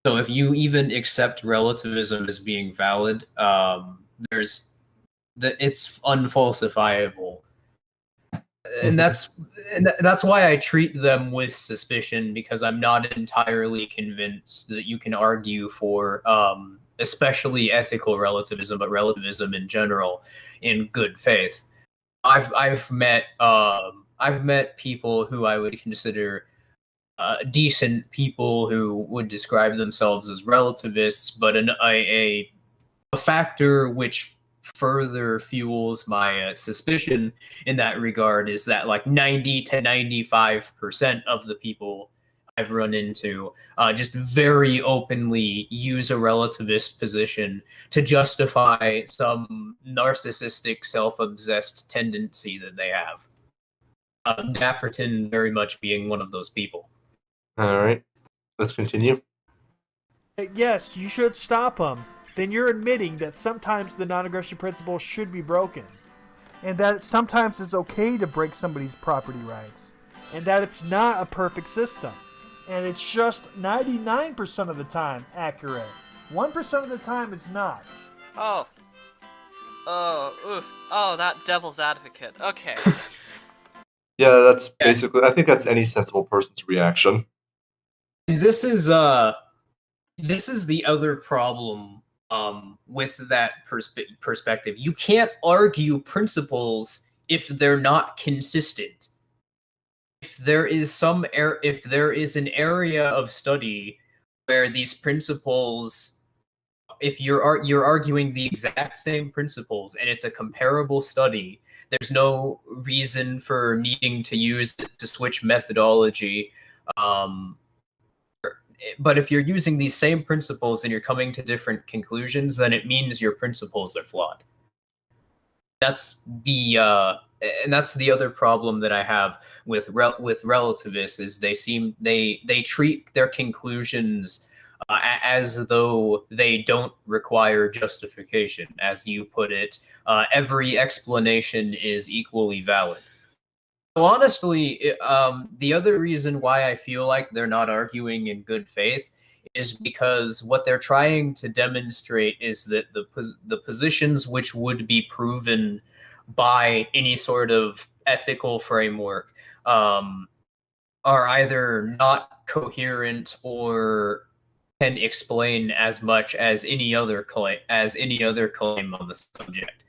So if you even accept relativism as being valid, it's unfalsifiable. And that's why I treat them with suspicion, because I'm not entirely convinced that you can argue for especially ethical relativism, but relativism in general, in good faith. I've met people who I would consider decent people who would describe themselves as relativists, but a factor which further fuels my suspicion in that regard is that like 90 to 95% of the people I've run into just very openly use a relativist position to justify some narcissistic, self-obsessed tendency that they have. Dapperton very much being one of those people. All right, let's continue. Yes, you should stop them. Then you're admitting that sometimes the non-aggression principle should be broken, and that sometimes it's okay to break somebody's property rights, and that it's not a perfect system, and it's just 99% of the time accurate. 1% of the time it's not. Oh, that devil's advocate. Okay. Yeah, that's basically, I think that's any sensible person's reaction. This is the other problem with that perspective. You can't argue principles if they're not consistent. If there is an area of study where these principles, if you're arguing the exact same principles and it's a comparable study, there's no reason for needing to switch methodology. But if you're using these same principles and you're coming to different conclusions, then it means your principles are flawed. That's the other problem that I have with relativists is they treat their conclusions as though they don't require justification. As you put it, every explanation is equally valid. So honestly, the other reason why I feel like they're not arguing in good faith is because what they're trying to demonstrate is that the positions which would be proven by any sort of ethical framework are either not coherent or can explain as much as any other claim on the subject.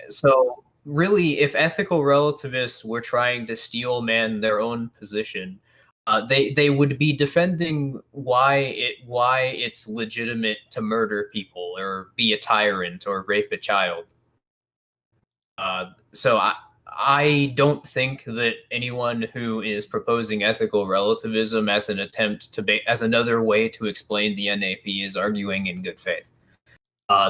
So really, if ethical relativists were trying to steel man their own position, they would be defending why it's legitimate to murder people or be a tyrant or rape a child. So I don't think that anyone who is proposing ethical relativism as an attempt as another way to explain the NAP is arguing in good faith.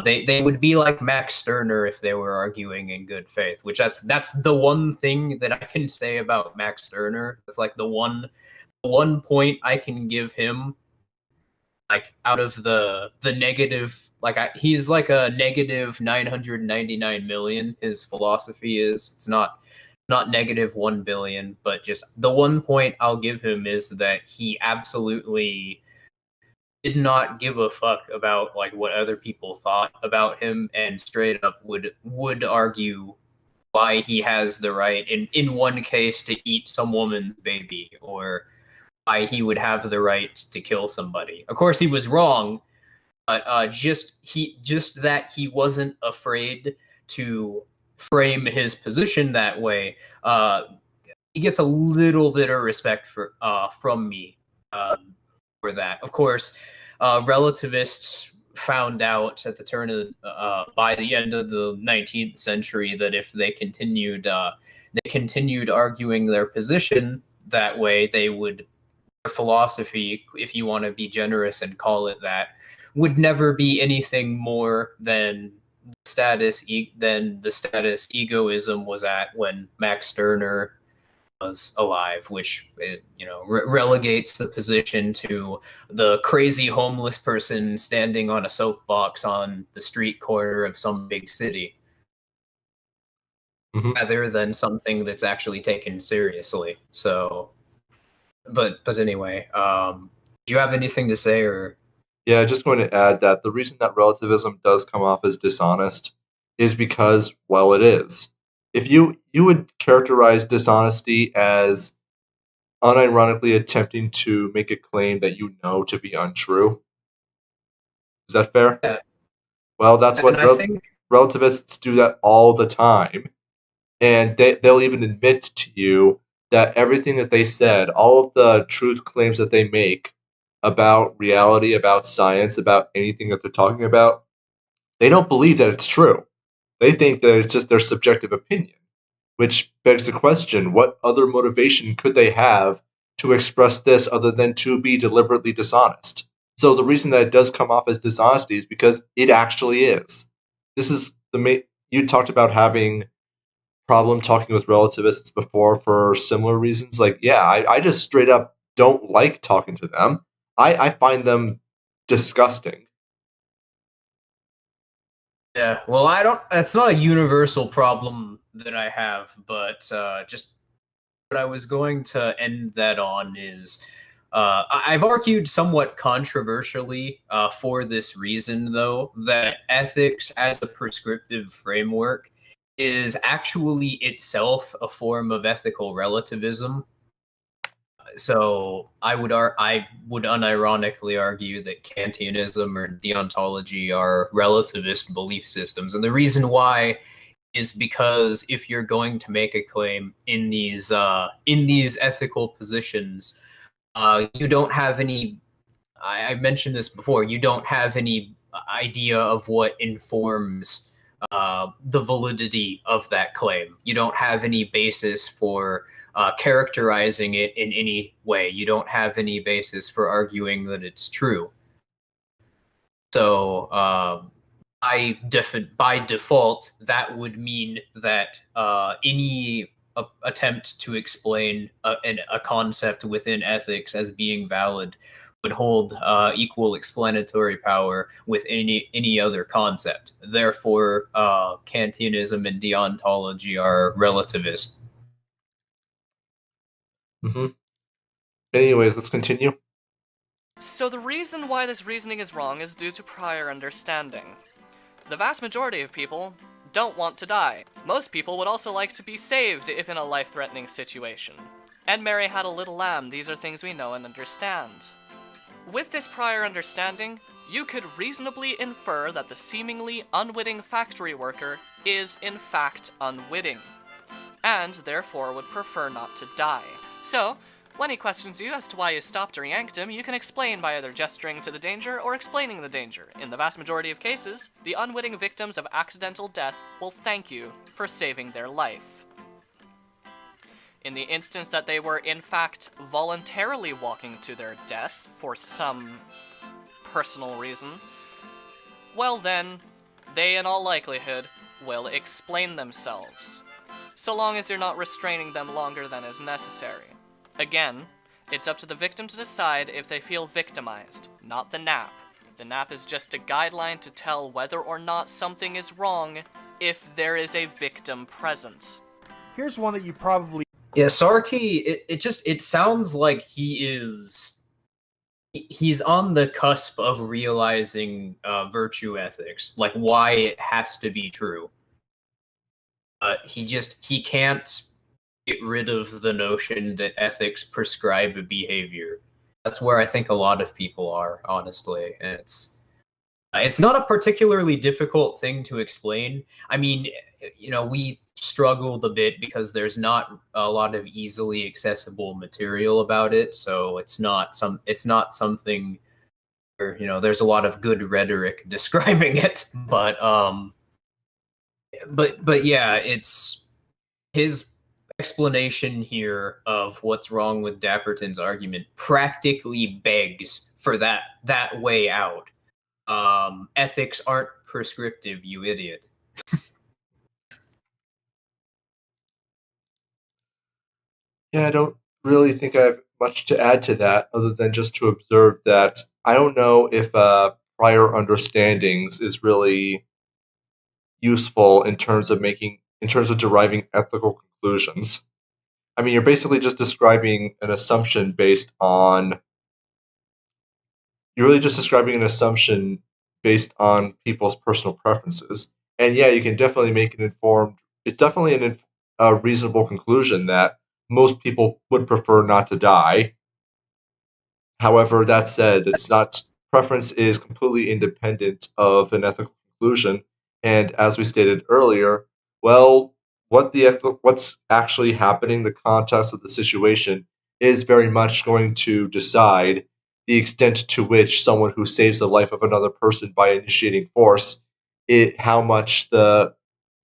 They would be like Max Stirner if they were arguing in good faith, which that's the one thing that I can say about Max Stirner. It's like the one point I can give him, like out of the negative, like he's like a negative 999 million. His philosophy is it's not negative 1 billion, but just the one point I'll give him is that he absolutely did not give a fuck about like what other people thought about him, and straight up would argue why he has the right in one case to eat some woman's baby, or why he would have the right to kill somebody. Of course, he was wrong, but just that he wasn't afraid to frame his position that way. He gets a little bit of respect from me for that. Of course, relativists found out at the turn of by the end of the 19th century that if they continued arguing their position that way, their philosophy, if you want to be generous and call it that, would never be anything more than the status egoism was at when Max Stirner was alive, which relegates the position to the crazy homeless person standing on a soapbox on the street corner of some big city, rather than something that's actually taken seriously. So, but anyway, do you have anything to say? Or Yeah, just going to add that the reason that relativism does come off as dishonest is because, well, it is. If you would characterize dishonesty as unironically attempting to make a claim that you know to be untrue. Is that fair? Yeah. Well, that's what I think relativists do that all the time. And they'll even admit to you that everything that they said, all of the truth claims that they make about reality, about science, about anything that they're talking about, they don't believe that it's true. They think that it's just their subjective opinion, which begs the question, what other motivation could they have to express this other than to be deliberately dishonest? So the reason that it does come off as dishonesty is because it actually is. This is you talked about having problem talking with relativists before for similar reasons. Like, yeah, I just straight up don't like talking to them. I find them disgusting. Yeah, well, it's not a universal problem that I have, but just what I was going to end that on is I've argued somewhat controversially for this reason, though, that ethics as a prescriptive framework is actually itself a form of ethical relativism. So I would unironically argue that Kantianism or deontology are relativist belief systems, and the reason why is because if you're going to make a claim in these ethical positions, you don't have any. I mentioned this before. You don't have any idea of what informs the validity of that claim. You don't have any basis for characterizing it in any way. You don't have any basis for arguing that it's true. So by default, that would mean that any attempt to explain a concept within ethics as being valid would hold equal explanatory power with any other concept. Therefore, Kantianism and deontology are relativist. Anyways, let's continue. So the reason why this reasoning is wrong is due to prior understanding. The vast majority of people don't want to die. Most people would also like to be saved if in a life-threatening situation. And Mary had a little lamb. These are things we know and understand. With this prior understanding, you could reasonably infer that the seemingly unwitting factory worker is in fact unwitting, and therefore would prefer not to die. So, when he questions you as to why you stopped or yanked him, you can explain by either gesturing to the danger or explaining the danger. In the vast majority of cases, the unwitting victims of accidental death will thank you for saving their life. In the instance that they were in fact voluntarily walking to their death for some personal reason, well then, they in all likelihood will explain themselves, so long as you're not restraining them longer than is necessary. Again, it's up to the victim to decide if they feel victimized, not the NAP. The NAP is just a guideline to tell whether or not something is wrong if there is a victim present. Here's one that you probably... Yeah, Sarky, it sounds like he is he's on the cusp of realizing virtue ethics, like why it has to be true. He can't get rid of the notion that ethics prescribe behavior. That's where I think a lot of people are, honestly, and it's not a particularly difficult thing to explain. I mean, we struggled a bit because there's not a lot of easily accessible material about it, so it's not something where, there's a lot of good rhetoric describing it, but yeah, it's his explanation here of what's wrong with Dapperton's argument practically begs for that way out. Ethics aren't prescriptive, you idiot. Yeah, I don't really think I have much to add to that other than just to observe that I don't know if prior understandings is really useful in terms of deriving ethical conclusions. I mean, you're basically just describing an assumption based on you're really just describing an assumption based on people's personal preferences. And yeah, you can definitely make an informed. It's definitely a reasonable conclusion that most people would prefer not to die. However, that said, it's not preference is completely independent of an ethical conclusion. And as we stated earlier, well, what's actually happening, the context of the situation, is very much going to decide the extent to which someone who saves the life of another person by initiating force, how much the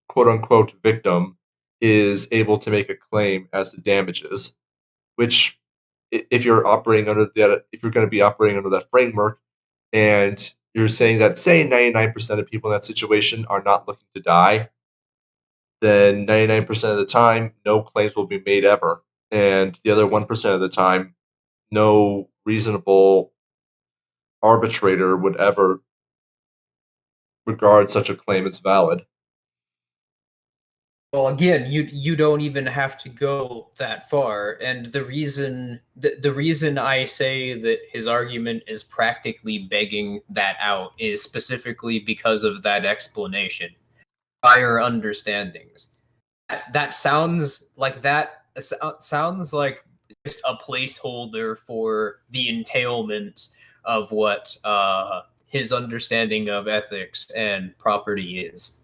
quote unquote victim is able to make a claim as to damages, which if you're going to be operating under that framework, and you're saying that say 99% of people in that situation are not looking to die, then 99% of the time no claims will be made ever, and the other 1% of the time no reasonable arbitrator would ever regard such a claim as valid. Well, again, you don't even have to go that far, and the reason I say that his argument is practically begging that out is specifically because of that explanation. Prior understandings. That sounds like sounds like just a placeholder for the entailment of what his understanding of ethics and property is.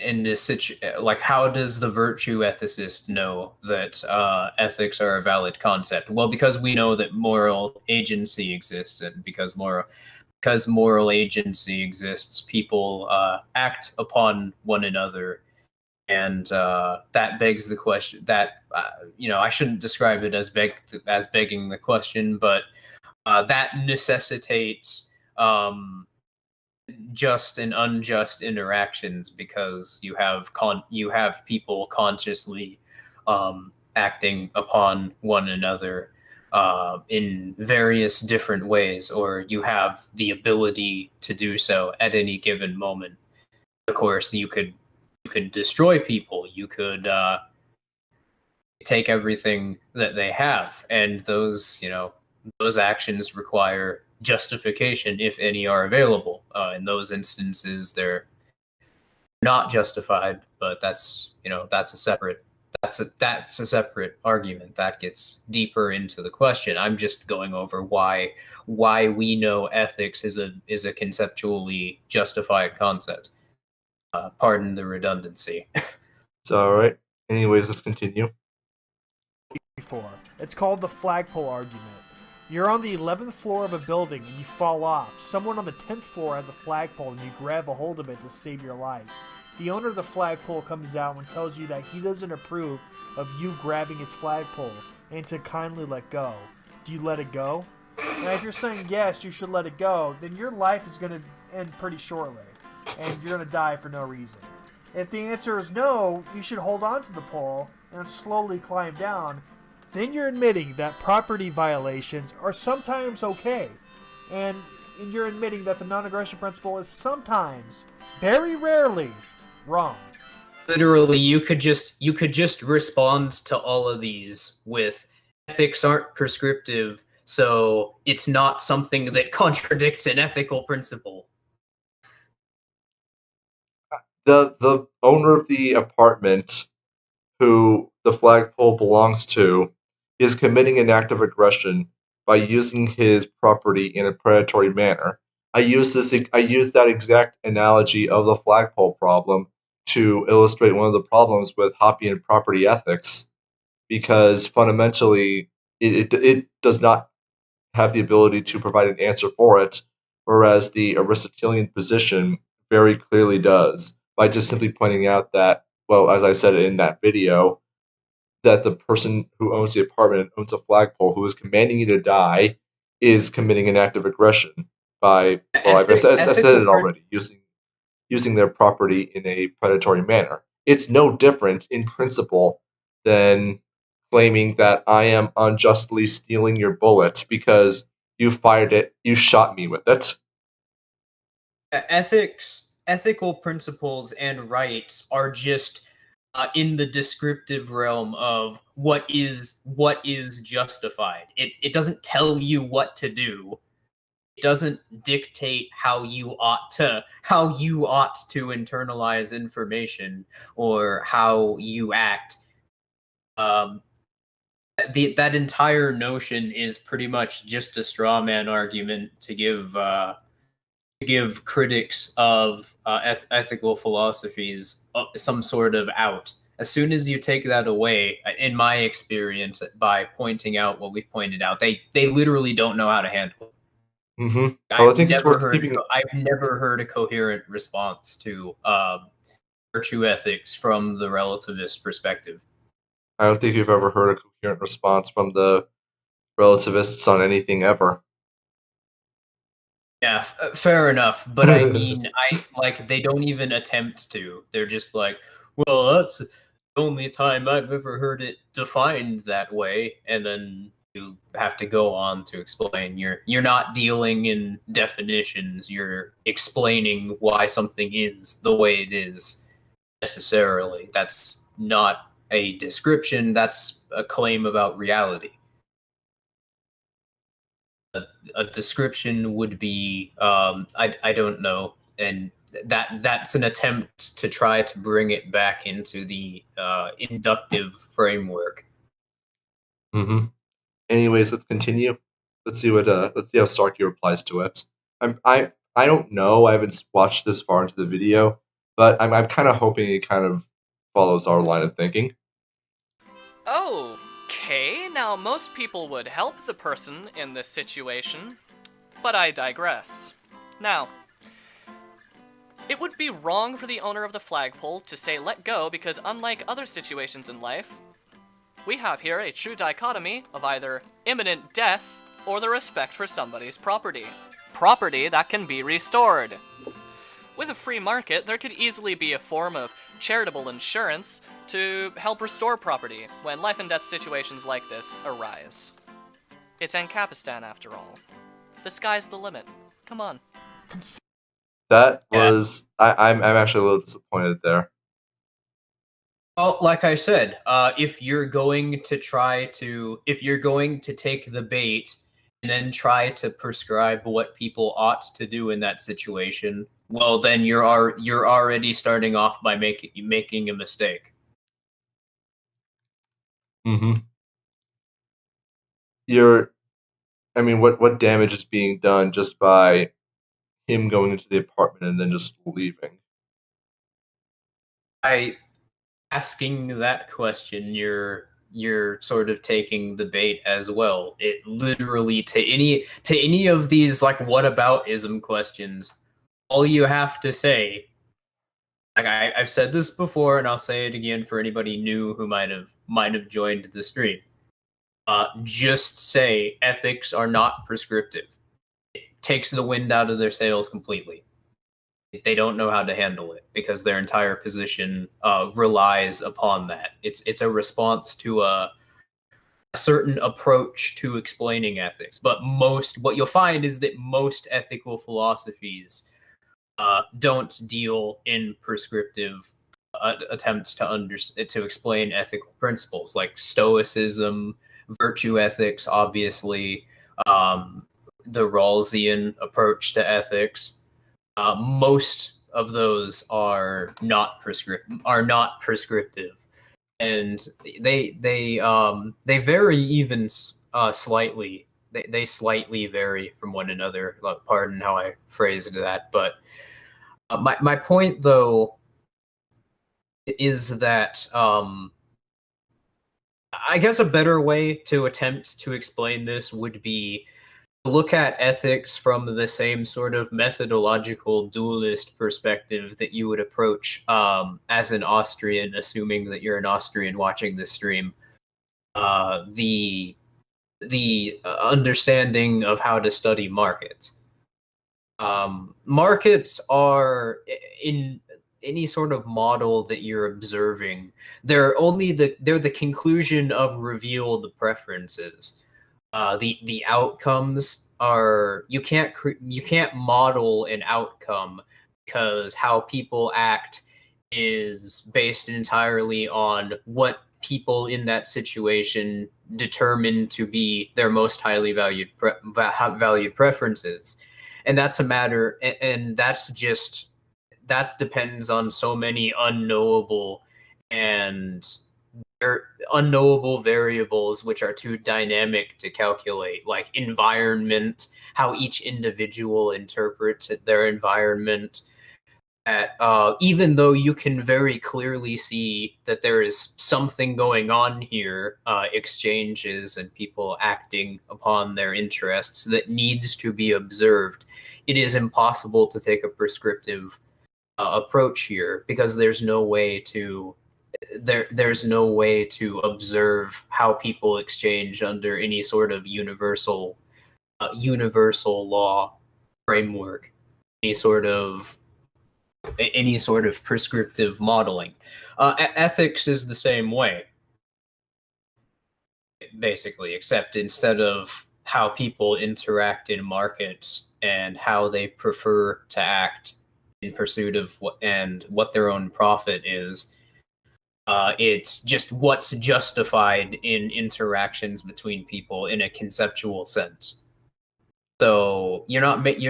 In this like, how does the virtue ethicist know that ethics are a valid concept? Well, because we know that moral agency exists, and because moral agency exists, people act upon one another, and that begs the question that I shouldn't describe it as begging the question, but that necessitates just and unjust interactions, because you have people consciously acting upon one another in various different ways, or you have the ability to do so at any given moment. Of course, you could destroy people. You could take everything that they have, and those actions require justification, if any are available. In those instances, they're not justified, but that's a separate argument that gets deeper into the question. I'm just going over why we know ethics is a conceptually justified concept. Pardon the redundancy. It's all right. Anyways, let's continue. It's called the Flagpole Argument. You're on the 11th floor of a building and you fall off. Someone on the 10th floor has a flagpole and you grab a hold of it to save your life. The owner of the flagpole comes out and tells you that he doesn't approve of you grabbing his flagpole and to kindly let go. Do you let it go? And if you're saying yes, you should let it go, then your life is going to end pretty shortly and you're going to die for no reason. If the answer is no, you should hold on to the pole and slowly climb down. Then you're admitting that property violations are sometimes okay, and you're admitting that the non-aggression principle is sometimes, very rarely, wrong. Literally, you could just respond to all of these with ethics aren't prescriptive, so it's not something that contradicts an ethical principle. The owner of the apartment who the flagpole belongs to is committing an act of aggression by using his property in a predatory manner. I use that exact analogy of the flagpole problem to illustrate one of the problems with Hoppian property ethics, because fundamentally it does not have the ability to provide an answer for it, whereas the Aristotelian position very clearly does, by just simply pointing out that, well, as I said in that video, that the person who owns the apartment and owns a flagpole who is commanding you to die is committing an act of aggression by, well, I said it already, using their property in a predatory manner. It's no different in principle than claiming that I am unjustly stealing your bullet because you fired it, you shot me with it. Ethical principles and rights are just in the descriptive realm of what is justified. It doesn't tell you what to do. It doesn't dictate how you ought to internalize information or how you act. That entire notion is pretty much just a straw man argument to give critics of ethical philosophies some sort of out. As soon as you take that away, in my experience, by pointing out what we've pointed out, they literally don't know how to handle it. Mm-hmm. Well, I think it's worth keeping. I've never heard a coherent response to virtue ethics from the relativist perspective. I don't think you've ever heard a coherent response from the relativists on anything ever. Yeah, fair enough. But I mean, they don't even attempt to. They're just like, well, that's the only time I've ever heard it defined that way, and then you have to go on to explain. You're not dealing in definitions. You're explaining why something is the way it is necessarily. That's not a description. That's a claim about reality. A description would be I don't know, and that's an attempt to try to bring it back into the inductive framework. Mm-hmm. Anyways, let's continue. Let's see how Starkey replies to it. I don't know. I haven't watched this far into the video, but I'm kind of hoping it kind of follows our line of thinking. Okay, now most people would help the person in this situation, but I digress. Now, it would be wrong for the owner of the flagpole to say let go, because unlike other situations in life, we have here a true dichotomy of either imminent death or the respect for somebody's property. Property that can be restored. With a free market, there could easily be a form of charitable insurance to help restore property when life and death situations like this arise. It's Ancapistan, after all. The sky's the limit. Come on. That was... I'm actually a little disappointed there. Well, like I said, if you're going to take the bait and then try to prescribe what people ought to do in that situation, well, then you're already starting off by making a mistake. Mm-hmm. What damage is being done just by him going into the apartment and then just leaving? By asking that question, you're sort of taking the bait as well. It literally, to any of these like whataboutism questions, all you have to say, like I've said this before and I'll say it again for anybody new who might have joined the stream. Just say ethics are not prescriptive. It takes the wind out of their sails completely. They don't know how to handle it because their entire position relies upon that. It's a response to a certain approach to explaining ethics. But what you'll find is that most ethical philosophies don't deal in prescriptive attempts to explain ethical principles, like Stoicism, virtue ethics, obviously, the Rawlsian approach to ethics. Most of those are not prescriptive, and they vary even slightly. They slightly vary from one another. Pardon how I phrased that, but my point though is that I guess a better way to attempt to explain this would be to look at ethics from the same sort of methodological dualist perspective that you would approach as an Austrian, assuming that you're an Austrian watching this stream. The understanding of how to study markets. Markets are in any sort of model that you're observing. They're the conclusion of revealed preferences. The outcomes are you can't model an outcome because how people act is based entirely on what people in that situation determine to be their most highly valued preferences, and that's a matter, and that's just that depends on so many unknowable variables which are too dynamic to calculate, like environment, how each individual interprets their environment. Even though you can very clearly see that there is something going on here, exchanges and people acting upon their interests that needs to be observed, it is impossible to take a prescriptive approach here because there's no way to observe how people exchange under any sort of universal law framework, any sort of prescriptive modeling. Ethics is the same way, basically, except instead of how people interact in markets and how they prefer to act in pursuit of what their own profit is, it's just what's justified in interactions between people in a conceptual sense. So you're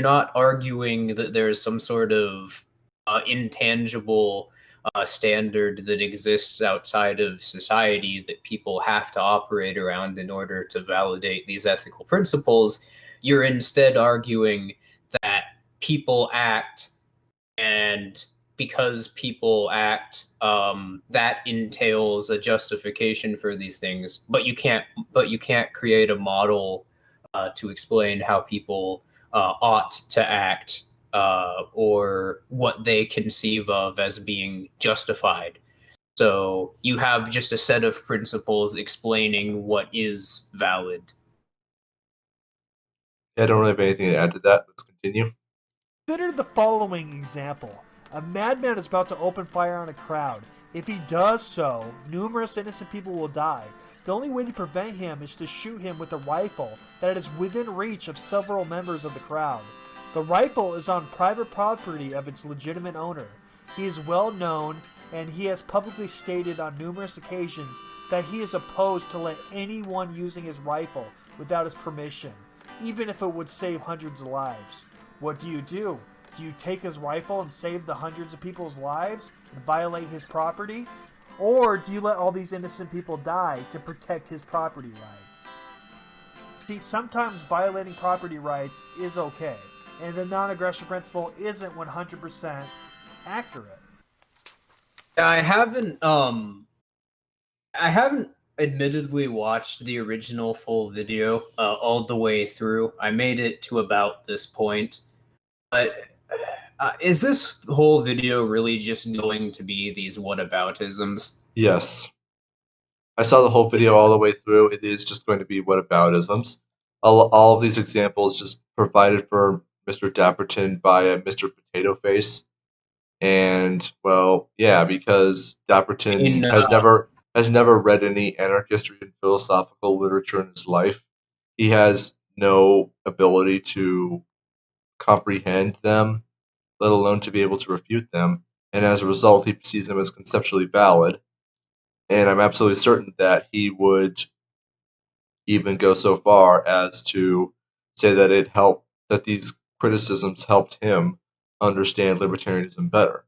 not arguing that there's some sort of intangible standard that exists outside of society that people have to operate around in order to validate these ethical principles. You're instead arguing that people act, and because people act, that entails a justification for these things. But you can't create a model to explain how people ought to act or what they conceive of as being justified. So you have just a set of principles explaining what is valid. Yeah, I don't really have anything to add to that. Let's continue. Consider the following example. A madman is about to open fire on a crowd. If he does so, numerous innocent people will die. The only way to prevent him is to shoot him with a rifle that is within reach of several members of the crowd. The rifle is on private property of its legitimate owner. He is well known, and he has publicly stated on numerous occasions that he is opposed to let anyone using his rifle without his permission, even if it would save hundreds of lives. What do? Do you take his rifle and save the hundreds of people's lives and violate his property? Or do you let all these innocent people die to protect his property rights? See, sometimes violating property rights is okay, and the non-aggression principle isn't 100% accurate. I haven't admittedly watched the original full video all the way through. I made it to about this point, but is this whole video really just going to be these whataboutisms? Yes. I saw the whole video all the way through. It is just going to be whataboutisms. All of these examples just provided for Mr. Dapperton by Mr. Potato Face. And, well, yeah, because Dapperton has never read any anarchist or philosophical literature in his life. He has no ability to comprehend them, let alone to be able to refute them. And as a result, he sees them as conceptually valid. And I'm absolutely certain that he would even go so far as to say that these criticisms helped him understand libertarianism better.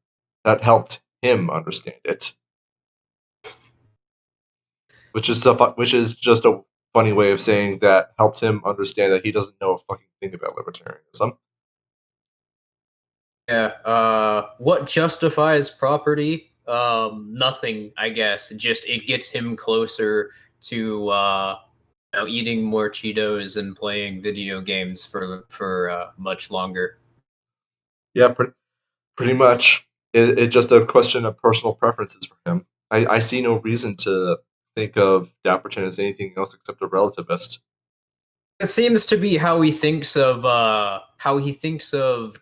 That helped him understand it. Which is just a funny way of saying that helped him understand that he doesn't know a fucking thing about libertarianism. Yeah, what justifies property? Nothing, I guess. Just it gets him closer to eating more Cheetos and playing video games for much longer. Yeah, pretty much. It's just a question of personal preferences for him. I see no reason to think of Dapperton as anything else except a relativist. It seems to be how he thinks of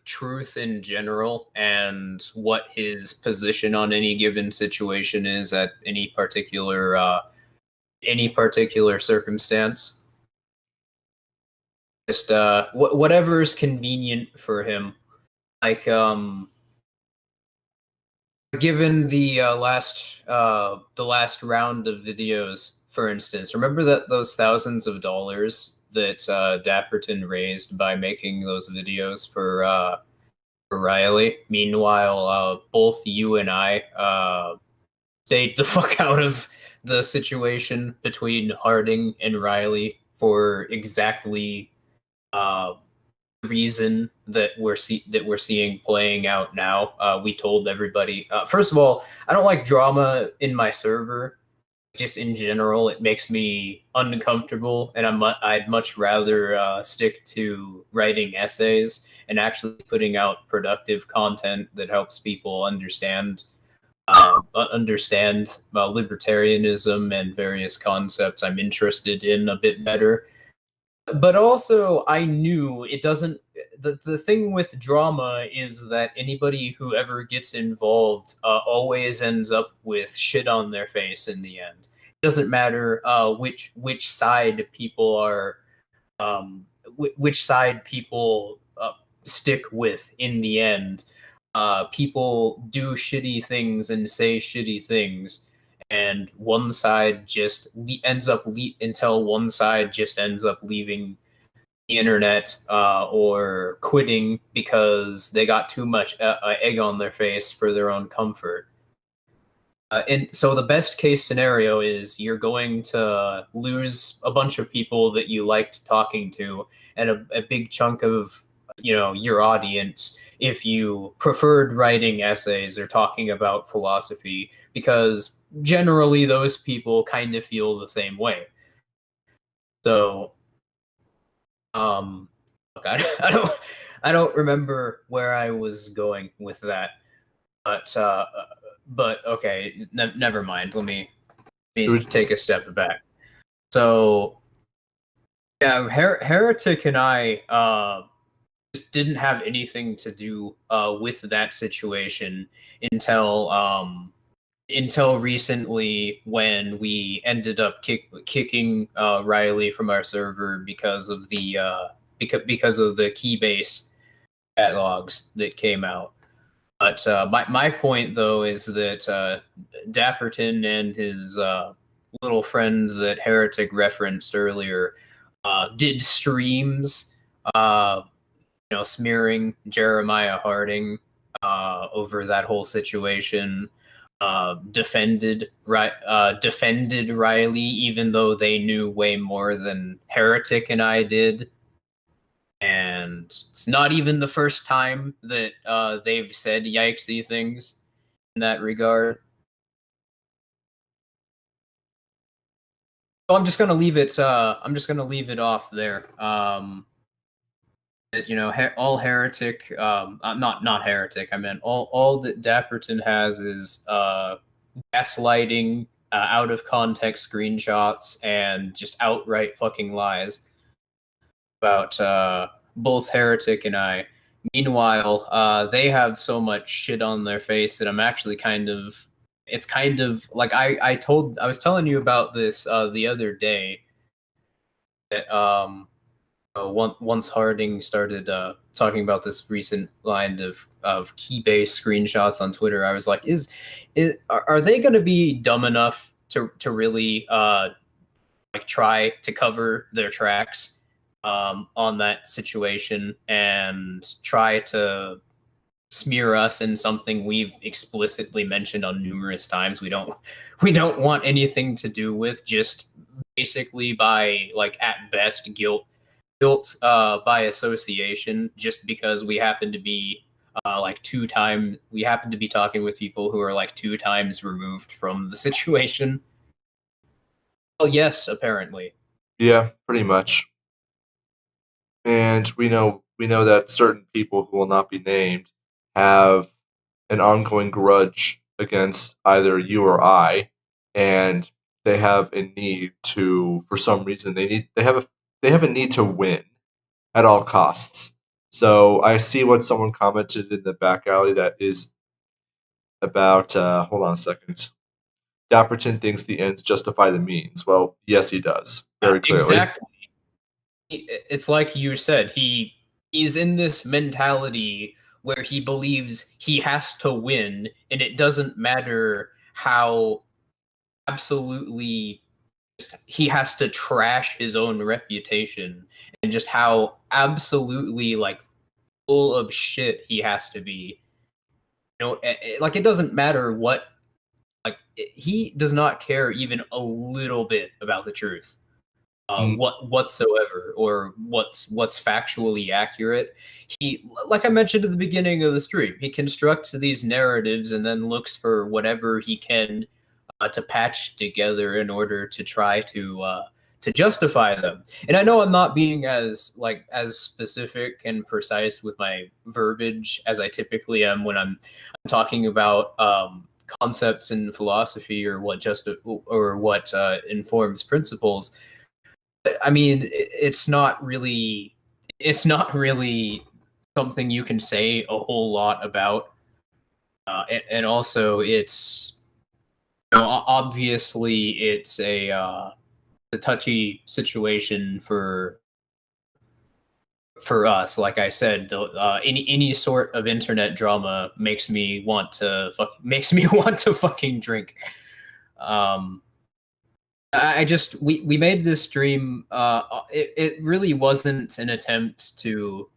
truth in general and what his position on any given situation is at any particular circumstance. Just whatever is convenient for him. Like given the last round of videos, for instance, remember those thousands of dollars that Dapperton raised by making those videos for Riley. Meanwhile, both you and I stayed the fuck out of the situation between Harding and Riley for exactly reason that we're seeing playing out now. We told everybody. First of all, I don't like drama in my server. Just in general, it makes me uncomfortable, and I'd much rather stick to writing essays and actually putting out productive content that helps people understand libertarianism and various concepts I'm interested in a bit better. But also, I knew it doesn't. The thing with drama is that anybody who ever gets involved always ends up with shit on their face in the end. It doesn't matter which side people are, which side people stick with in the end. People do shitty things and say shitty things. And one side just ends up until one side just ends up leaving the internet or quitting because they got too much egg on their face for their own comfort. And so the best case scenario is you're going to lose a bunch of people that you liked talking to and a big chunk of your audience if you preferred writing essays or talking about philosophy, because generally those people kind of feel the same way. So look, I don't remember where I was going with that, but okay, never mind. Let me take a step back. So yeah, Heretic and I just didn't have anything to do with that situation until recently, when we ended up kicking Riley from our server because of the Keybase catalogs that came out. But my point though is that Dapperton and his little friend that Heretic referenced earlier did streams, smearing Jeremiah Harding over that whole situation. Defended Riley, even though they knew way more than Heretic and I did. And it's not even the first time that they've said yikesy things in that regard. So I'm just gonna leave it. Off there. All Heretic, not Heretic. I meant all that Dapperton has is gaslighting, out of context screenshots, and just outright fucking lies about both Heretic and I. Meanwhile, they have so much shit on their face that I'm actually it's kind of like I was telling you about this the other day, that once Harding started talking about this recent line of Keybase screenshots on Twitter, I was like, are they going to be dumb enough to really try to cover their tracks on that situation and try to smear us in something we've explicitly mentioned on numerous times we don't want anything to do with, just basically by at best guilt by association, just because we happen to be we happen to be talking with people who are 2 times removed from the situation. Well, yes, apparently. Yeah, pretty much. And we know that certain people who will not be named have an ongoing grudge against either you or I, and they have a need to, for some reason, they have a need to win at all costs. So I see what someone commented in the back alley that is about. Hold on a second. Dapperton thinks the ends justify the means. Well, yes, he does, very clearly. Exactly. It's like you said, he's in this mentality where he believes he has to win, and it doesn't matter how absolutely he has to trash his own reputation, and just how absolutely full of shit he has to be. It doesn't matter what, he does not care even a little bit about the truth. Whatsoever, or what's factually accurate. He, like I mentioned at the beginning of the stream, he constructs these narratives and then looks for whatever he can to patch together in order to try to justify them. And I know I'm not being as specific and precise with my verbiage as I typically am when I'm talking about concepts in philosophy, or what informs principles. I mean, it's not really something you can say a whole lot about, and also it's, obviously it's a touchy situation for us. Like I said, any sort of internet drama makes me want to fucking drink. We made this stream. It really wasn't an attempt to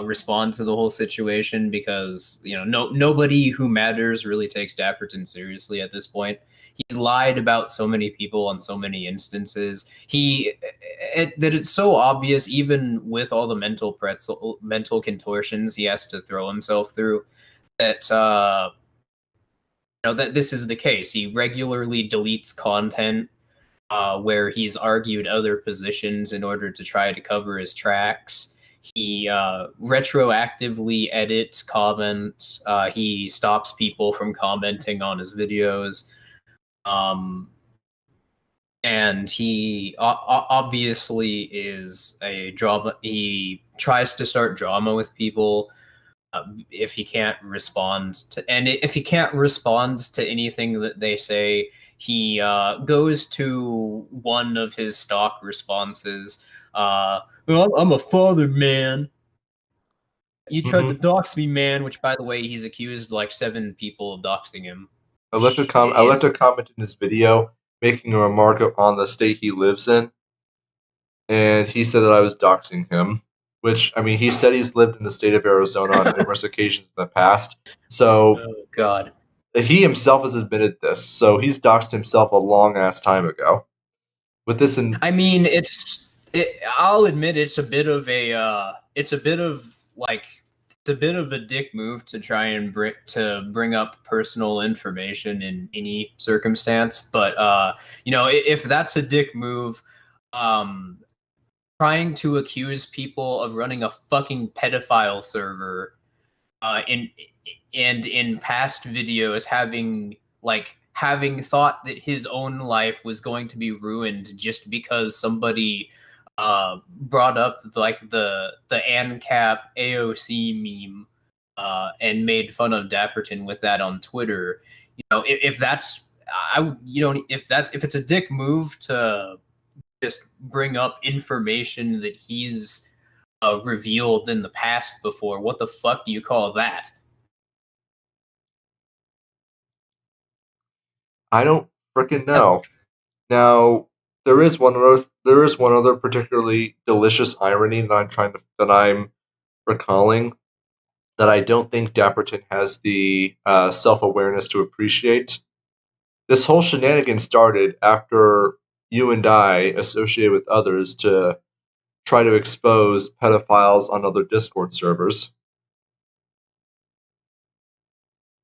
respond to the whole situation, because nobody who matters really takes Dapperton seriously at this point. He's lied about so many people on so many instances. That it's so obvious, even with all the mental contortions he has to throw himself through, that that this is the case. He regularly deletes content where he's argued other positions in order to try to cover his tracks. He retroactively edits comments. He stops people from commenting on his videos. And he obviously is a drama. He tries to start drama with people. If he can't respond to anything that they say, he goes to one of his stock responses. Well, I'm a father, man. You tried to dox me, man. Which, by the way, he's accused 7 people of doxing him. I left a comment in his video making a remark on the state he lives in, and he said that I was doxing him. Which, I mean, he said he's lived in the state of Arizona on numerous occasions in the past. So, oh God, he himself has admitted this. So he's doxed himself a long ass time ago. With this, I mean, I'll admit it's a bit of a dick move to try and bring up personal information in any circumstance. But if that's a dick move, trying to accuse people of running a fucking pedophile server, in past videos having thought that his own life was going to be ruined just because somebody brought up the ANCAP AOC meme and made fun of Dapperton with that on Twitter. If it's a dick move to just bring up information that he's revealed in the past before, what the fuck do you call that? I don't freaking know. Now, there is one other particularly delicious irony that I'm recalling that I don't think Dapperton has the self-awareness to appreciate. This whole shenanigan started after you and I associated with others to try to expose pedophiles on other Discord servers.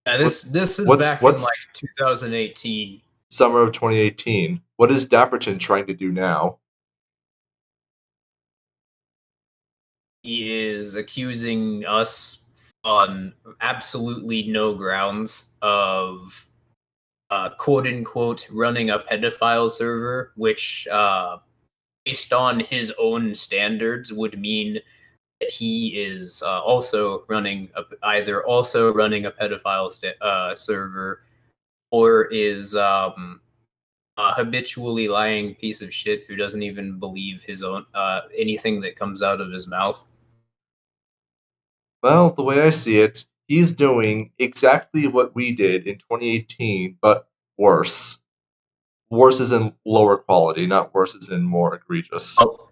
Yeah, this is what's back in like 2018. Summer of 2018. What is Dapperton trying to do now? He is accusing us on absolutely no grounds of quote unquote running a pedophile server, which based on his own standards would mean that he is also running either running a pedophile server or is a habitually lying piece of shit who doesn't even believe his own anything that comes out of his mouth. Well, the way I see it, he's doing exactly what we did in 2018, but worse. Worse is in lower quality, not worse is in more egregious. Oh.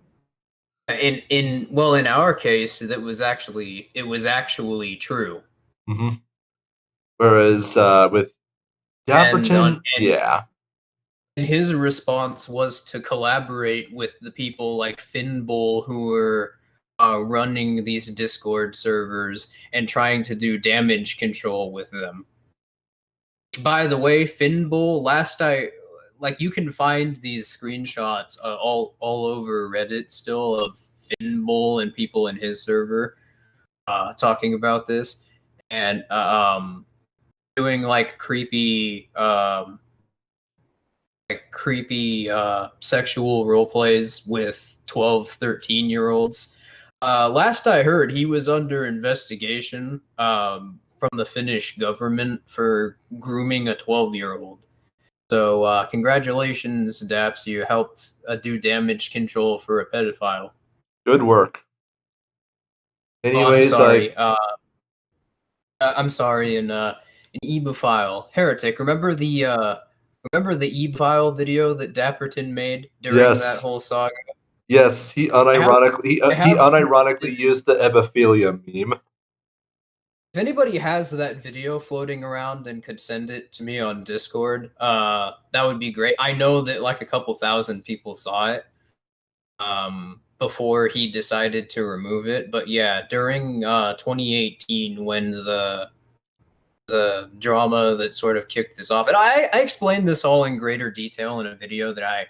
In our case, it was actually true. Mm-hmm. Whereas with Dapperton, yeah. And his response was to collaborate with the people like Finbull who were running these Discord servers and trying to do damage control with them. By the way, Finbull, you can find these screenshots all over Reddit still of Finbull and people in his server talking about this and doing like creepy sexual role plays with 12, 13-year-olds. Last I heard, he was under investigation from the Finnish government for grooming a 12-year-old. So congratulations, Daps. You helped do damage control for a pedophile. Good work. Anyways, I'm sorry. I'm sorry. An Ebophile heretic. Remember the Ebophile video that Dapperton made during that whole saga? Yes, he unironically used the ebophilia meme. If anybody has that video floating around and could send it to me on Discord, that would be great. I know that like a couple thousand people saw it before he decided to remove it. But yeah, during 2018, when the drama that sort of kicked this off, and I explained this all in greater detail in a video that I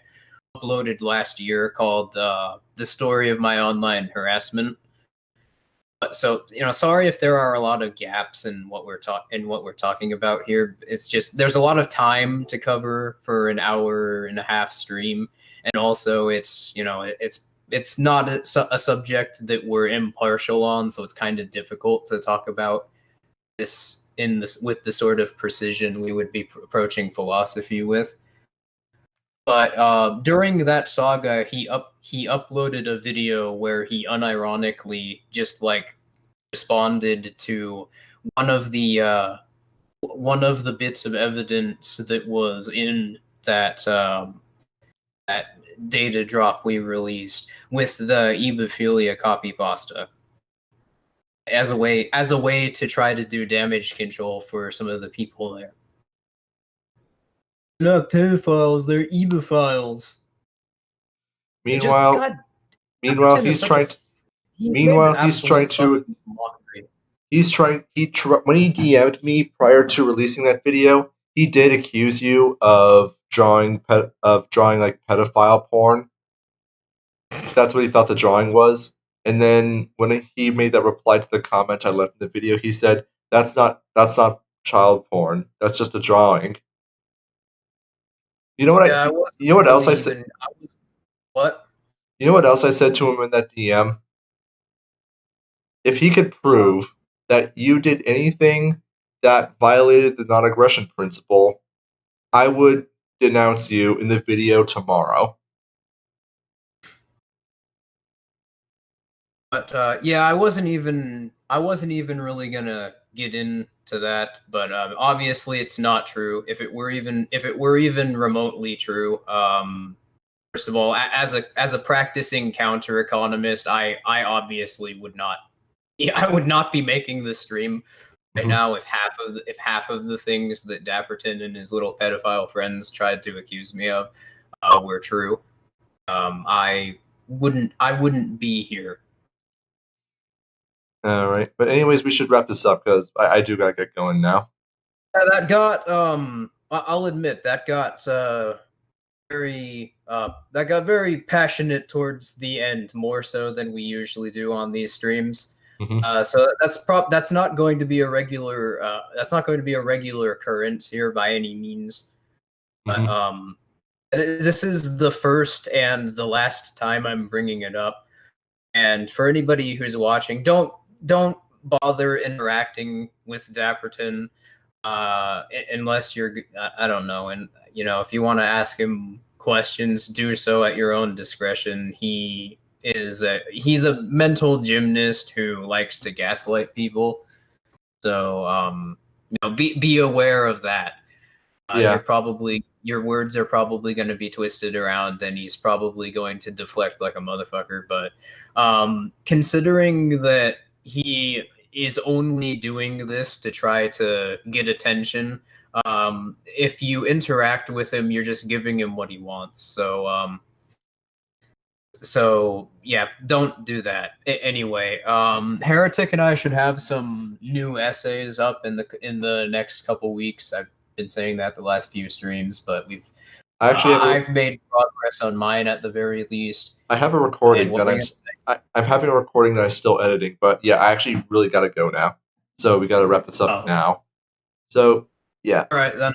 uploaded last year called "The Story of My Online Harassment." So, sorry if there are a lot of gaps in what we're talking about here. It's just there's a lot of time to cover for an hour and a half stream, and also it's not a subject that we're impartial on, so it's kind of difficult to talk about this with the sort of precision we would be approaching philosophy with. But during that saga, he uploaded a video where he unironically just like responded to one of the bits of evidence that was in that that data drop we released with the ebophilia copy pasta as a way to try to do damage control for some of the people there. They're not pedophiles, they're ebophiles. Meanwhile, he's trying to. Meanwhile, when he DM'd me prior to releasing that video, he did accuse you of drawing like pedophile porn. That's what he thought the drawing was. And then when he made that reply to the comment I left in the video, he said, "That's not child porn. That's just a drawing." You know what You know what else I said? What? You know what else I said to him in that DM? If he could prove that you did anything that violated the non-aggression principle, I would denounce you in the video tomorrow. But yeah, I wasn't even really gonna get into that. But obviously, it's not true. If it were even remotely true, First of all, as a practicing counter economist, I obviously would not. I would not be making this stream right now if half of the things that Dapperton and his little pedophile friends tried to accuse me of were true. I wouldn't be here. All right, but anyways, we should wrap this up because I do gotta get going now. That got I'll admit that got very passionate towards the end, more so than we usually do on these streams. So that's not going to be a regular occurrence here by any means. But this is the first and the last time I'm bringing it up. And for anybody who's watching, don't bother interacting with Dapperton unless you're, I don't know, and if you want to ask him questions, do so at your own discretion. He's a mental gymnast who likes to gaslight people, so be aware of that. Your words are probably going to be twisted around, and he's probably going to deflect like a motherfucker. But considering that he is only doing this to try to get attention, if you interact with him, you're just giving him what he wants. So yeah, don't do that. Anyway, Heretic and I should have some new essays up in the next couple weeks. I've been saying that the last few streams, but I've made progress on mine at the very least. I have a recording that I'm having a recording that I'm still editing, but yeah, I actually really got to go now. So we got to wrap this up now. So yeah. All right then.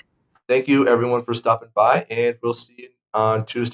Thank you everyone for stopping by, and we'll see you on Tuesday.